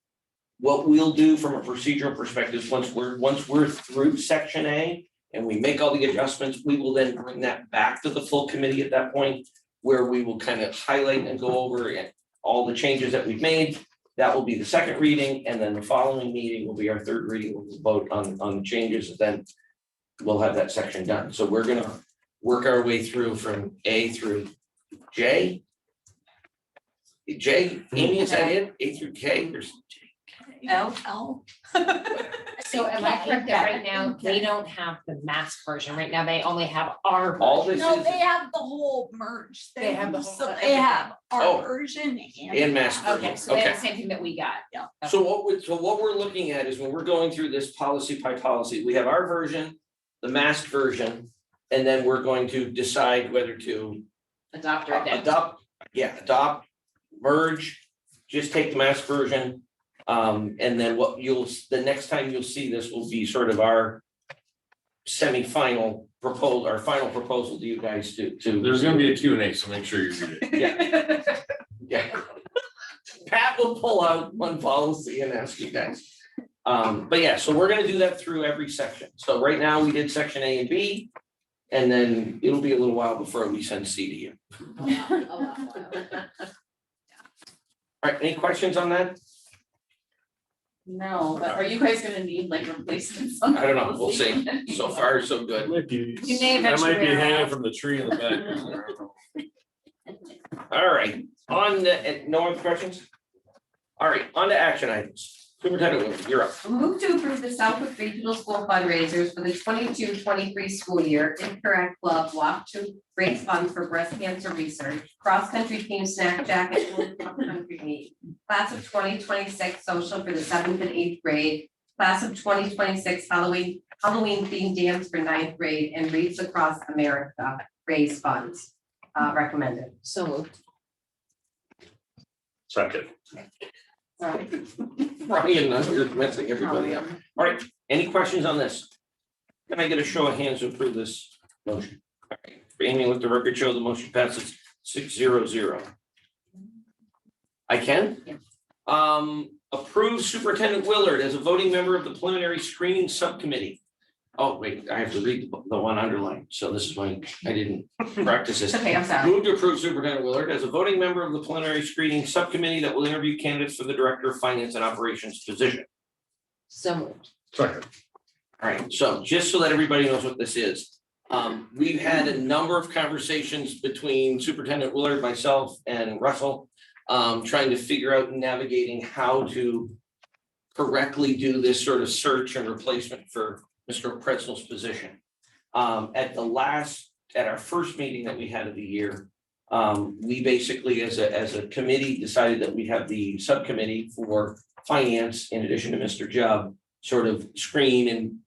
What we'll do from a procedural perspective, once we're through section A and we make all the adjustments, we will then bring that back to the full committee at that point, where we will kind of highlight and go over all the changes that we've made. That will be the second reading, and then the following meeting will be our third reading. We'll vote on the changes, and then we'll have that section done. So we're gonna work our way through from A through J. Amy, is that it? A through K? There's L. So am I correct that right now, they don't have the mask version, right now, they only have our. all version. this No, is they have the whole merge. They have the whole- So they have Oh. our version and mask version. Okay, so they have Okay. the same thing that we got. Yeah. So what we're looking at is when we're going through this policy by policy, we have our version, the masked version, and then we're going to decide whether to Adopt or adapt. adopt, merge, just take the masked version. And then the next time you'll see this will be sort of our semi-final proposal, our final proposal to you guys to. There's gonna be a Q&A, so make sure you read it. Yeah. Pat will pull out one policy and ask you guys. But yeah, so we're gonna do that through every section. So right now we did section A and B. And then it'll be a little while before we send C to you. All right, any questions on that? No, but are you guys gonna need like replacements? on I don't know, we'll those? see. So far, so good. Might be- You may I eventually might be wear hanging out. from the tree in the back. All right, no other questions? All right, on to action items. Superintendent Williams, you're up. Move to approve the Southwick Regional School fundraisers for the 22-23 school year. Interact Club Walk to raise funds for breast cancer research. Cross-country team snack jacket and cross-country meet. Class of 2026 social for the 7th and 8th grade. Class of 2026 Halloween themed dance for 9th grade, and Reads Across America raise funds. Recommended. So moved. Second. Sorry. Brian, you're messing everybody up. All right, any questions on this? Can I get a show of hands to approve this motion? All right, Amy, let the record show the motion passes 6-0-0. I can? Yeah. Approve Superintendent Willard as a voting member of the preliminary screening subcommittee. Oh, wait, I have to read the one underlined, so this is why I didn't practice this. Okay, I'm sorry. Move to approve Superintendent Willard as a voting member of the preliminary screening subcommittee that will interview candidates for the Director of Finance and Operations position. So moved. Second. All right, so just so that everybody knows what this is, we've had a number of conversations between Superintendent Willard, myself, and Russell, trying to figure out and navigating how to correctly do this sort of search and replacement for Mr. Pretzel's position. At our first meeting that we had of the year, we basically, as a committee, decided that we have the subcommittee for finance, in addition to Mr. Jubb, sort of screen and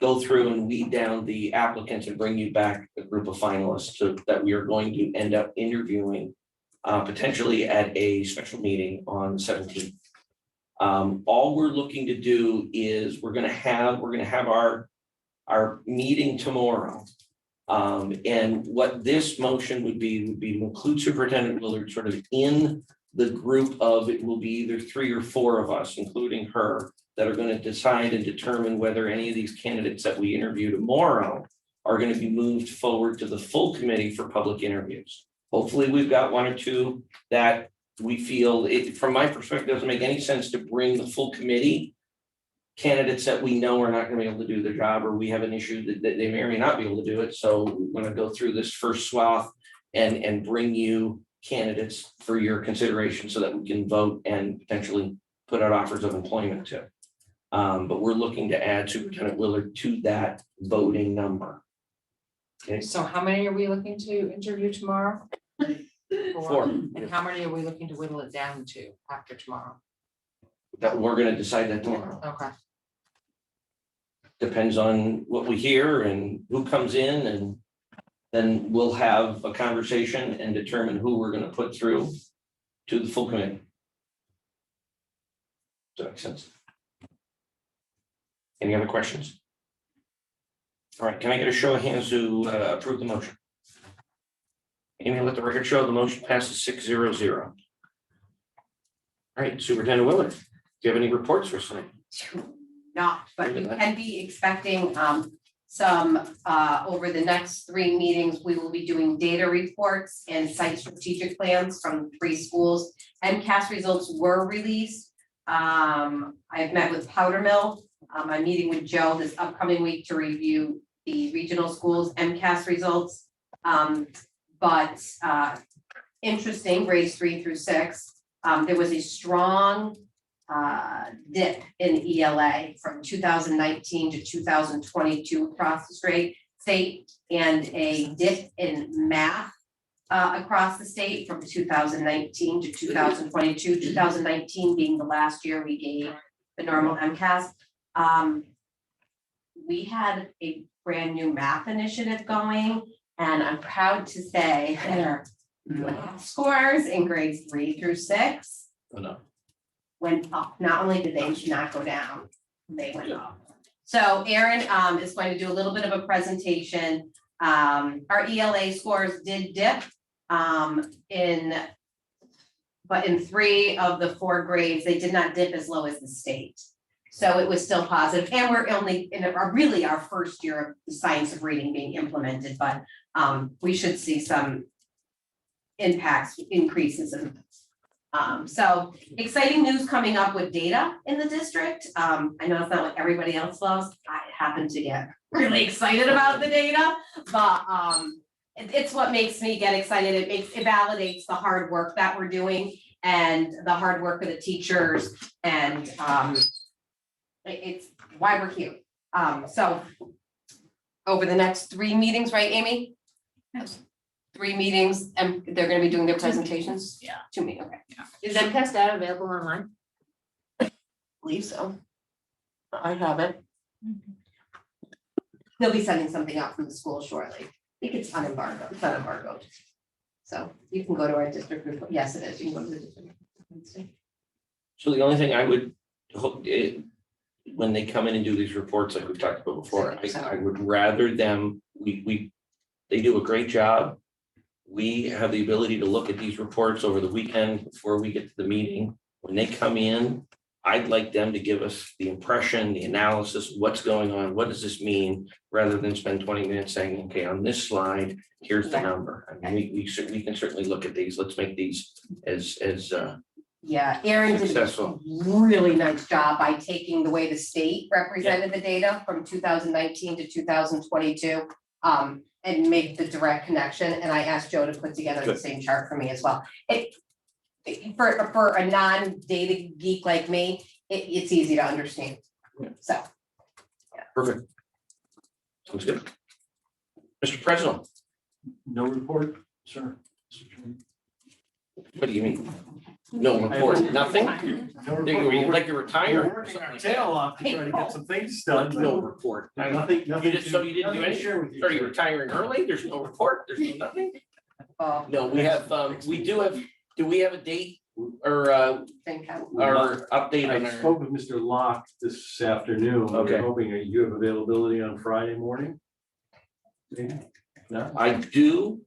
go through and weed down the applicants and bring you back a group of finalists so that we are going to end up interviewing potentially at a special meeting on the 17th. All we're looking to do is we're gonna have our meeting tomorrow. And what this motion would be to include Superintendent Willard sort of in the group of, it will be either 3 or 4 of us, including her, that are gonna decide and determine whether any of these candidates that we interview tomorrow are gonna be moved forward to the full committee for public interviews. Hopefully, we've got 1 or 2 that we feel, it, from my perspective, doesn't make any sense to bring the full committee candidates that we know are not gonna be able to do their job, or we have an issue that they may or may not be able to do it. So we're gonna go through this first swath and bring you candidates for your consideration so that we can vote and potentially put out offers of employment to. But we're looking to add Superintendent Willard to that voting number. Okay, So how many are we looking to interview tomorrow? 4. And how many are we looking to whittle it down to after tomorrow? That we're gonna decide that tomorrow. Okay. Depends on what we hear and who comes in, and then we'll have a conversation and determine who we're gonna put through to the full committee. Does that make sense? Any other questions? All right, can I get a show of hands to approve the motion? Amy, let the record show the motion passes 6-0-0. All right, Superintendent Willard, do you have any reports for tonight? Not, but you can be expecting some over the next 3 meetings, we will be doing data reports and site strategic plans from 3 schools. MCAS results were released. I've met with Powder Mill. I'm meeting with Joe this upcoming week to review the regional schools MCAS results. But interesting, grades 3 through 6, there was a strong dip in ELA from 2019 to 2022 across the state, and a dip in math across the state from 2019 to 2022, 2019 being the last year we gave the normal MCAS. We had a brand new math initiative going, and I'm proud to say that our math scores in grades 3 through 6 went up. Not only did they not go down, they went up. So Aaron is going to do a little bit of a presentation. Our ELA scores did dip but in 3 of the 4 grades, they did not dip as low as the state. So it was still positive, and we're only in our first year of the science of reading being implemented, but we should see some increases in. So exciting news coming up with data in the district. I know it's not what everybody else loves. I happen to get really excited about the data, but it's what makes me get excited. It validates the hard work that we're doing and the hard work of the teachers, and it's why we're here. So over the next 3 meetings, right, Amy? 3 meetings, and they're gonna be doing their presentations? Yeah. 2 meetings, okay. Is MCAS data available online? Believe so. I have it. They'll be sending something out from the school shortly. I think it's unembargoed, it's unembargoed. So you can go to our district report. Yes, it is. You can go to the district. So the only thing I would hope, when they come in and do these reports, like we've talked about before, I would rather them, they do a great job. We have the ability to look at these reports over the weekend before we get to the meeting. When they come in, I'd like them to give us the impression, the analysis, what's going on, what does this mean, rather than spend 20 minutes saying, okay, on this slide, here's the number. I mean, we can certainly look at these. Let's make these as Yeah, Aaron did a successful. really nice job by taking the way the state represented the data from 2019 to 2022. And make the direct connection, and I asked Joe to put together the same chart for me as well. For a non-data geek like me, it's easy to understand, so. Perfect. Sounds good. Mr. President, No report, sir. what do you mean? No report, nothing? No You'd like to We're retire? or working our something like tail off to try to get some things done. that? No report. Nothing, You nothing. just, so you didn't do nothing to anything? share with you. Are you retiring early? There's no report, there's no nothing? No, we have, we do have Do we have a date or Think how- our update on I our? spoke with Mr. Locke this afternoon. Okay. We're hoping that you have availability on Friday morning? No? I do.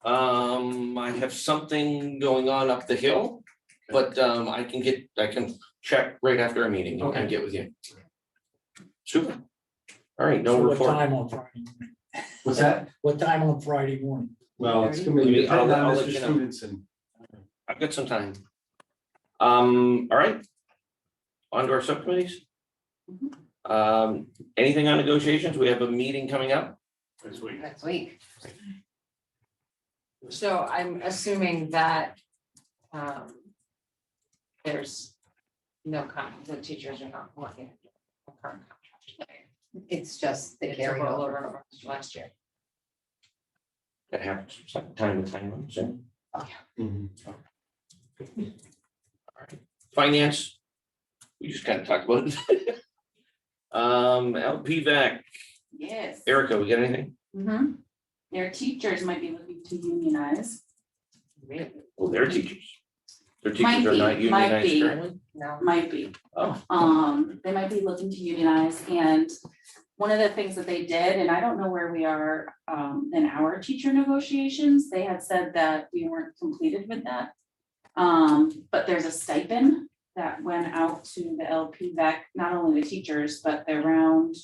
I have something going on up the hill, but I can check right after our meeting and Okay. get with you. Super. All right, So no what report. time on Friday morning? What's that? What time on Friday morning? Well, it's gonna be I'll- depending on I'll let Mr. you know. Stevenson. I've got some time. All right. On to our subcommittees. Anything on negotiations? We have a meeting coming up. This week. Next week. So I'm assuming that there's no the teachers are not working. a current contract. It's just the It's a carryover. rollover from last year. That happens from time to time, so. Mhm. Finance. We just kind of talked about it. LPVAC, Yes. Erica, we got anything? Their teachers might be looking to unionize. Well, they're teachers. Their Might teachers are be, not might unionized be. currently? No. Might be. Oh, They might be looking to unionize, and one of the things that they did, and I don't know where we are in our teacher negotiations, they had said that we weren't completed with that. But there's a stipend that went out to the LPVAC, not only the teachers, but the round.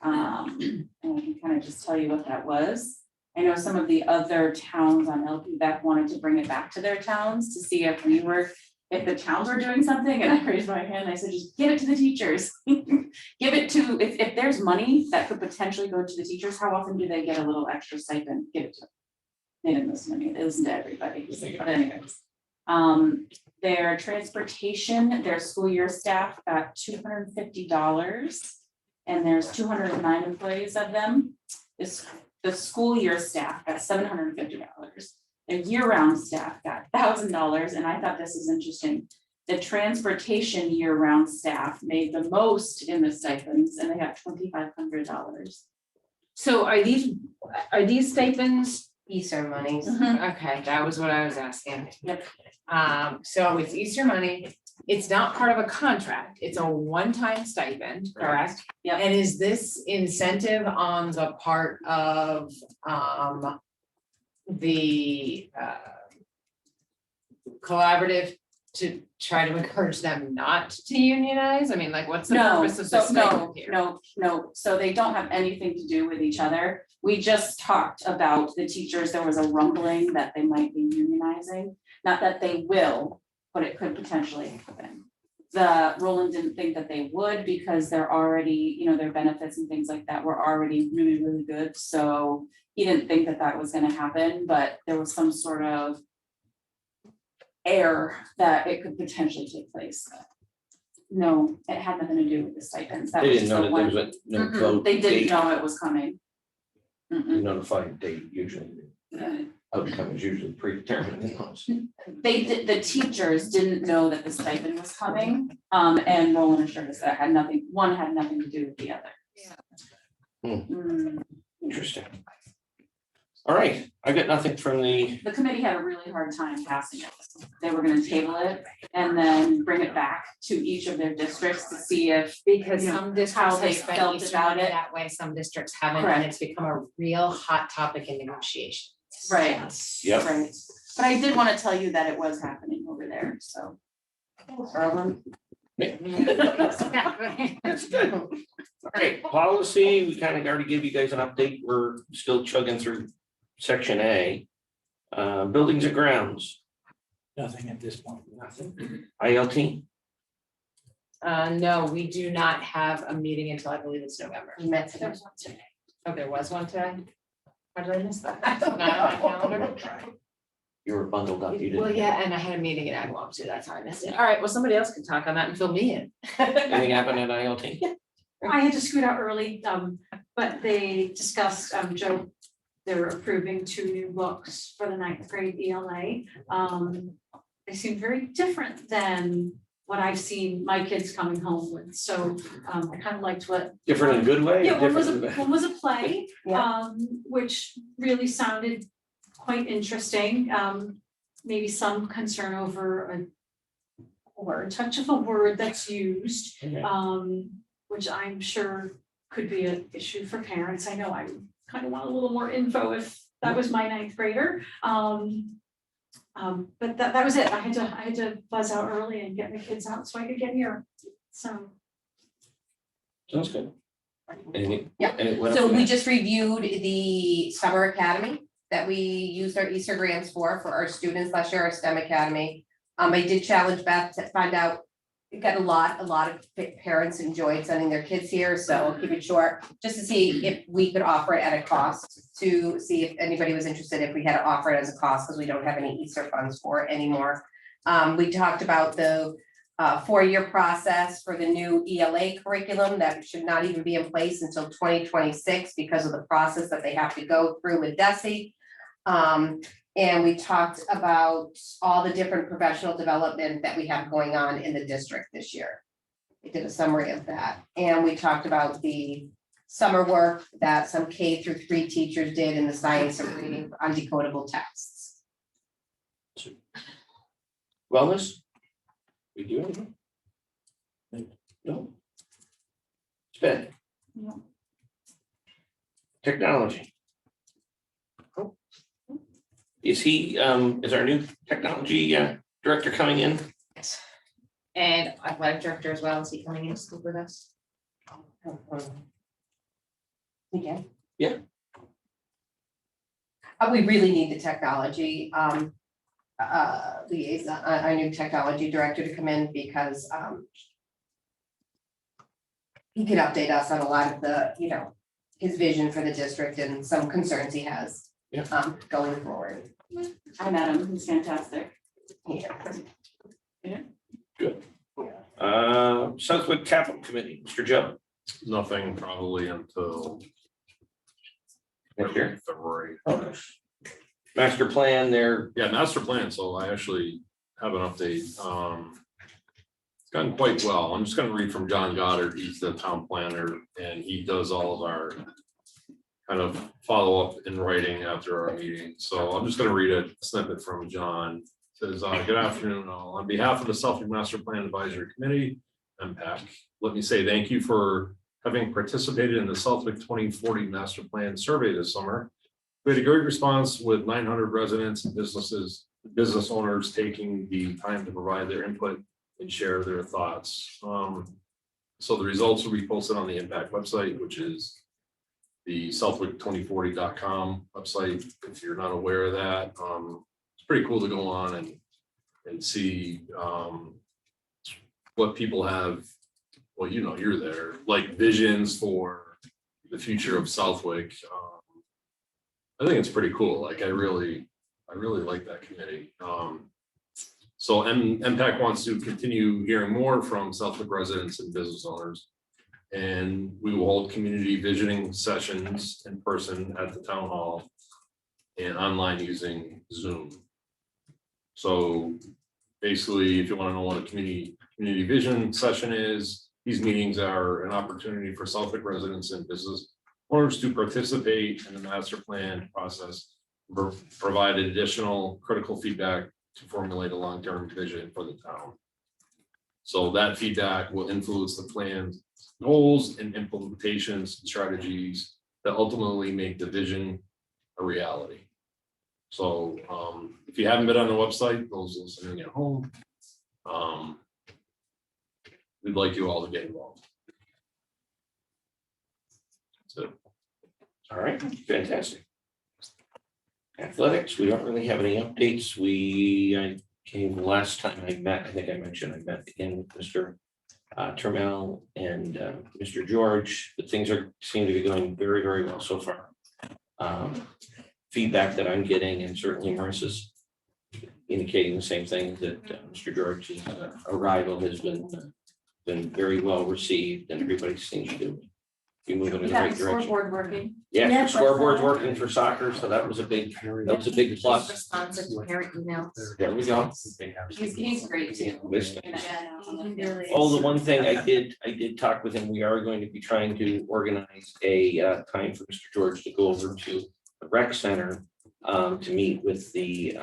And I can kind of just tell you what that was. I know some of the other towns on LPVAC wanted to bring it back to their towns to see if the towns were doing something, and I raised my hand, I said, just give it to the teachers. Give it to, if there's money that could potentially go to the teachers, how often do they get a little extra stipend? Give it to them. They didn't listen to me, they listened to everybody, but anyways. Their transportation, their school year staff got $250. And there's 209 employees of them. The school year staff got $750. The year-round staff got $1,000, and I thought this was interesting. The transportation year-round staff made the most in the stipends, and they got $2,500. So are these stipends? Easter monies. Okay, that was what I was asking. Yep. So it's Easter money. It's not part of a contract. It's a one-time stipend, correct? Yep. And is this incentive on the part of the collaborative to try to encourage them not to unionize? I mean, like, what's the No, purpose of so this stipend here? no, so they don't have anything to do with each other. We just talked about the teachers, there was a rumbling that they might be unionizing, not that they will, but it could potentially happen. Roland didn't think that they would because they're already, their benefits and things like that were already really, really good, so he didn't think that that was gonna happen, but there was some sort of air that it could potentially take place. No, it had nothing to do with the stipends. That they was didn't just know the that there one. was a no vote. They didn't date. know it was coming. You notify a date usually. Outcome is usually predetermined. The teachers didn't know that the stipend was coming, and Roland assured us that one had nothing to do with the other. Interesting. All right, I got nothing from the, The committee had a really hard time passing it. They were gonna table it and then bring it back to each of their districts to see if. Because you know, some how districts they have spent felt Easter about money it. that way, some districts haven't, and Correct. it's become a real hot topic in negotiations. Right. Yep. Right, but I did wanna tell you that it was happening over there, so. that's good. All right, policy, we kind of already gave you guys an update. We're still chugging through section A. Buildings and grounds, Nothing at this point. ILT, No, we do not have a meeting until I believe it's November. We met today. Oh, there was one today? How did I miss that? Not on my calendar. you were bundled up, you didn't. Well, yeah, and I had a meeting at Agawam too, that's how I missed it. All right, well, somebody else can talk on that and fill me in. Anything happen at ILT? I had to scoot out early, but they discussed, Joe, they're approving 2 new books for the 9th grade ELA. They seem very different than what I've seen my kids coming home with, so I kind of liked what. Different in a good way? or Yeah, one was different in a bad- one was a play, Yeah. which really sounded quite interesting. maybe some concern over a touch of a word that's used, which I'm sure could be an issue for parents. I know I kind of want a little more info if that was my ninth grader. But that was it. I had to buzz out early and get my kids out so I could get here. So. Sounds good. Anything? Yeah. What So else we have? just reviewed the summer academy that we used our Easter grants for our students last year, our STEM academy. I did challenge Beth to find out, we got a lot of parents enjoyed sending their kids here, so I'll keep it short, just to see if we could offer it at a cost, to see if anybody was interested, if we had to offer it as a cost, because we don't have any Easter funds for it anymore. We talked about the 4-year process for the new ELA curriculum that should not even be in place until 2026 because of the process that they have to go through with DESE. And we talked about all the different professional development that we have going on in the district this year. We did a summary of that, and we talked about the summer work that some K-3 teachers did in the science of reading for undecodable texts. Wellness? We do anything? No? Spend. No. Technology. Is he, is our new technology director coming in? Yes. And athletic director as well, is he coming in to speak with us? Okay. Yeah. We really need the technology liaison, our new technology director to come in because he can update us on a lot of the, his vision for the district and some concerns he has going forward. I met him, he's fantastic. Yeah. Good. Southwood Capital Committee, Mr. Joe. Nothing probably until Next year. February. Master plan there. Yeah, master plan, so I actually have an update. It's gone quite well. I'm just gonna read from John Goddard. He's the town planner and he does all of our kind of follow-up in writing after our meeting. So I'm just gonna read a snippet from John. It says, good afternoon, all. On behalf of the Southwick Master Plan Advisory Committee, MPAC, let me say thank you for having participated in the Southwick 2040 Master Plan Survey this summer. We had a great response with 900 residents and business owners taking the time to provide their input and share their thoughts. So the results will be posted on the Impact website, which is the southwick2040.com website. If you're not aware of that, it's pretty cool to go on and see what people have. Well, you're there, like visions for the future of Southwick. I think it's pretty cool. Like I really like that committee. So MPAC wants to continue hearing more from Southwick residents and business owners. And we will hold community visioning sessions in person at the town hall and online using Zoom. So basically, if you want to know what a community vision session is, these meetings are an opportunity for Southwick residents and business owners to participate in the master plan process, provide additional critical feedback to formulate a long-term vision for the town. So that feedback will influence the plan's goals and implementations strategies that ultimately make the vision a reality. So if you haven't been on the website, those listening at home, we'd like you all to get involved. That's it. All right, fantastic. Athletics, we don't really have any updates. I came last time I met, I think I mentioned I met again with Mr. Turmel and Mr. George, but things seem to be going very, very well so far. Feedback that I'm getting, and certainly Marissa's indicating the same thing, that Mr. George's arrival has been very well received, and everybody seems to be moving in the right direction. Scoreboard working. Yeah, the scoreboard's working for soccer, so that was a big plus. Responsive to parent emails. There we go. He's great too. Oh, the one thing I did talk with him, we are going to be trying to organize a time for Mr. George to go over to the rec center to meet with the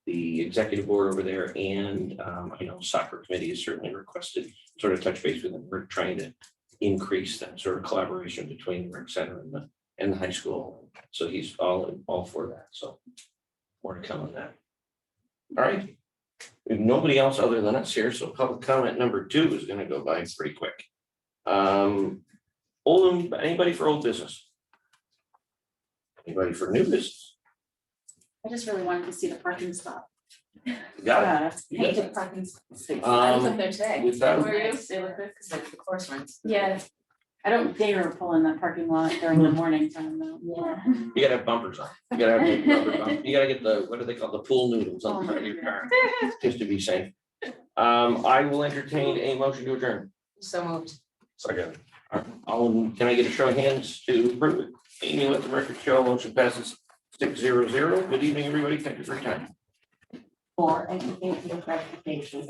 the executive board over there and I know soccer committee has certainly requested sort of touch base with them. We're trying to increase that sort of collaboration between the rec center and the high school. So he's all for that. So more to come on that. All right. We have nobody else other than us here. So public comment number 2 is going to go by pretty quick. Anybody for old business? Anybody for new business? I just really wanted to see the parking spot. Got it. You got it. Hated parking spaces. I was up there today. with that- Were you? They look good because like the course runs. Yeah, I don't dare pull in that parking lot during the morning time though. Yeah. You gotta have bumpers on. You gotta have the rubber bump. You gotta get the, what do they call the pool noodles on the front of your car, just to be safe. I will entertain a motion to adjourn. So moved. Second. Can I get a show of hands to approve it? Amy, let the record show, motion passes 6-0-0. Good evening, everybody. Thank you for your time. For educational clarification.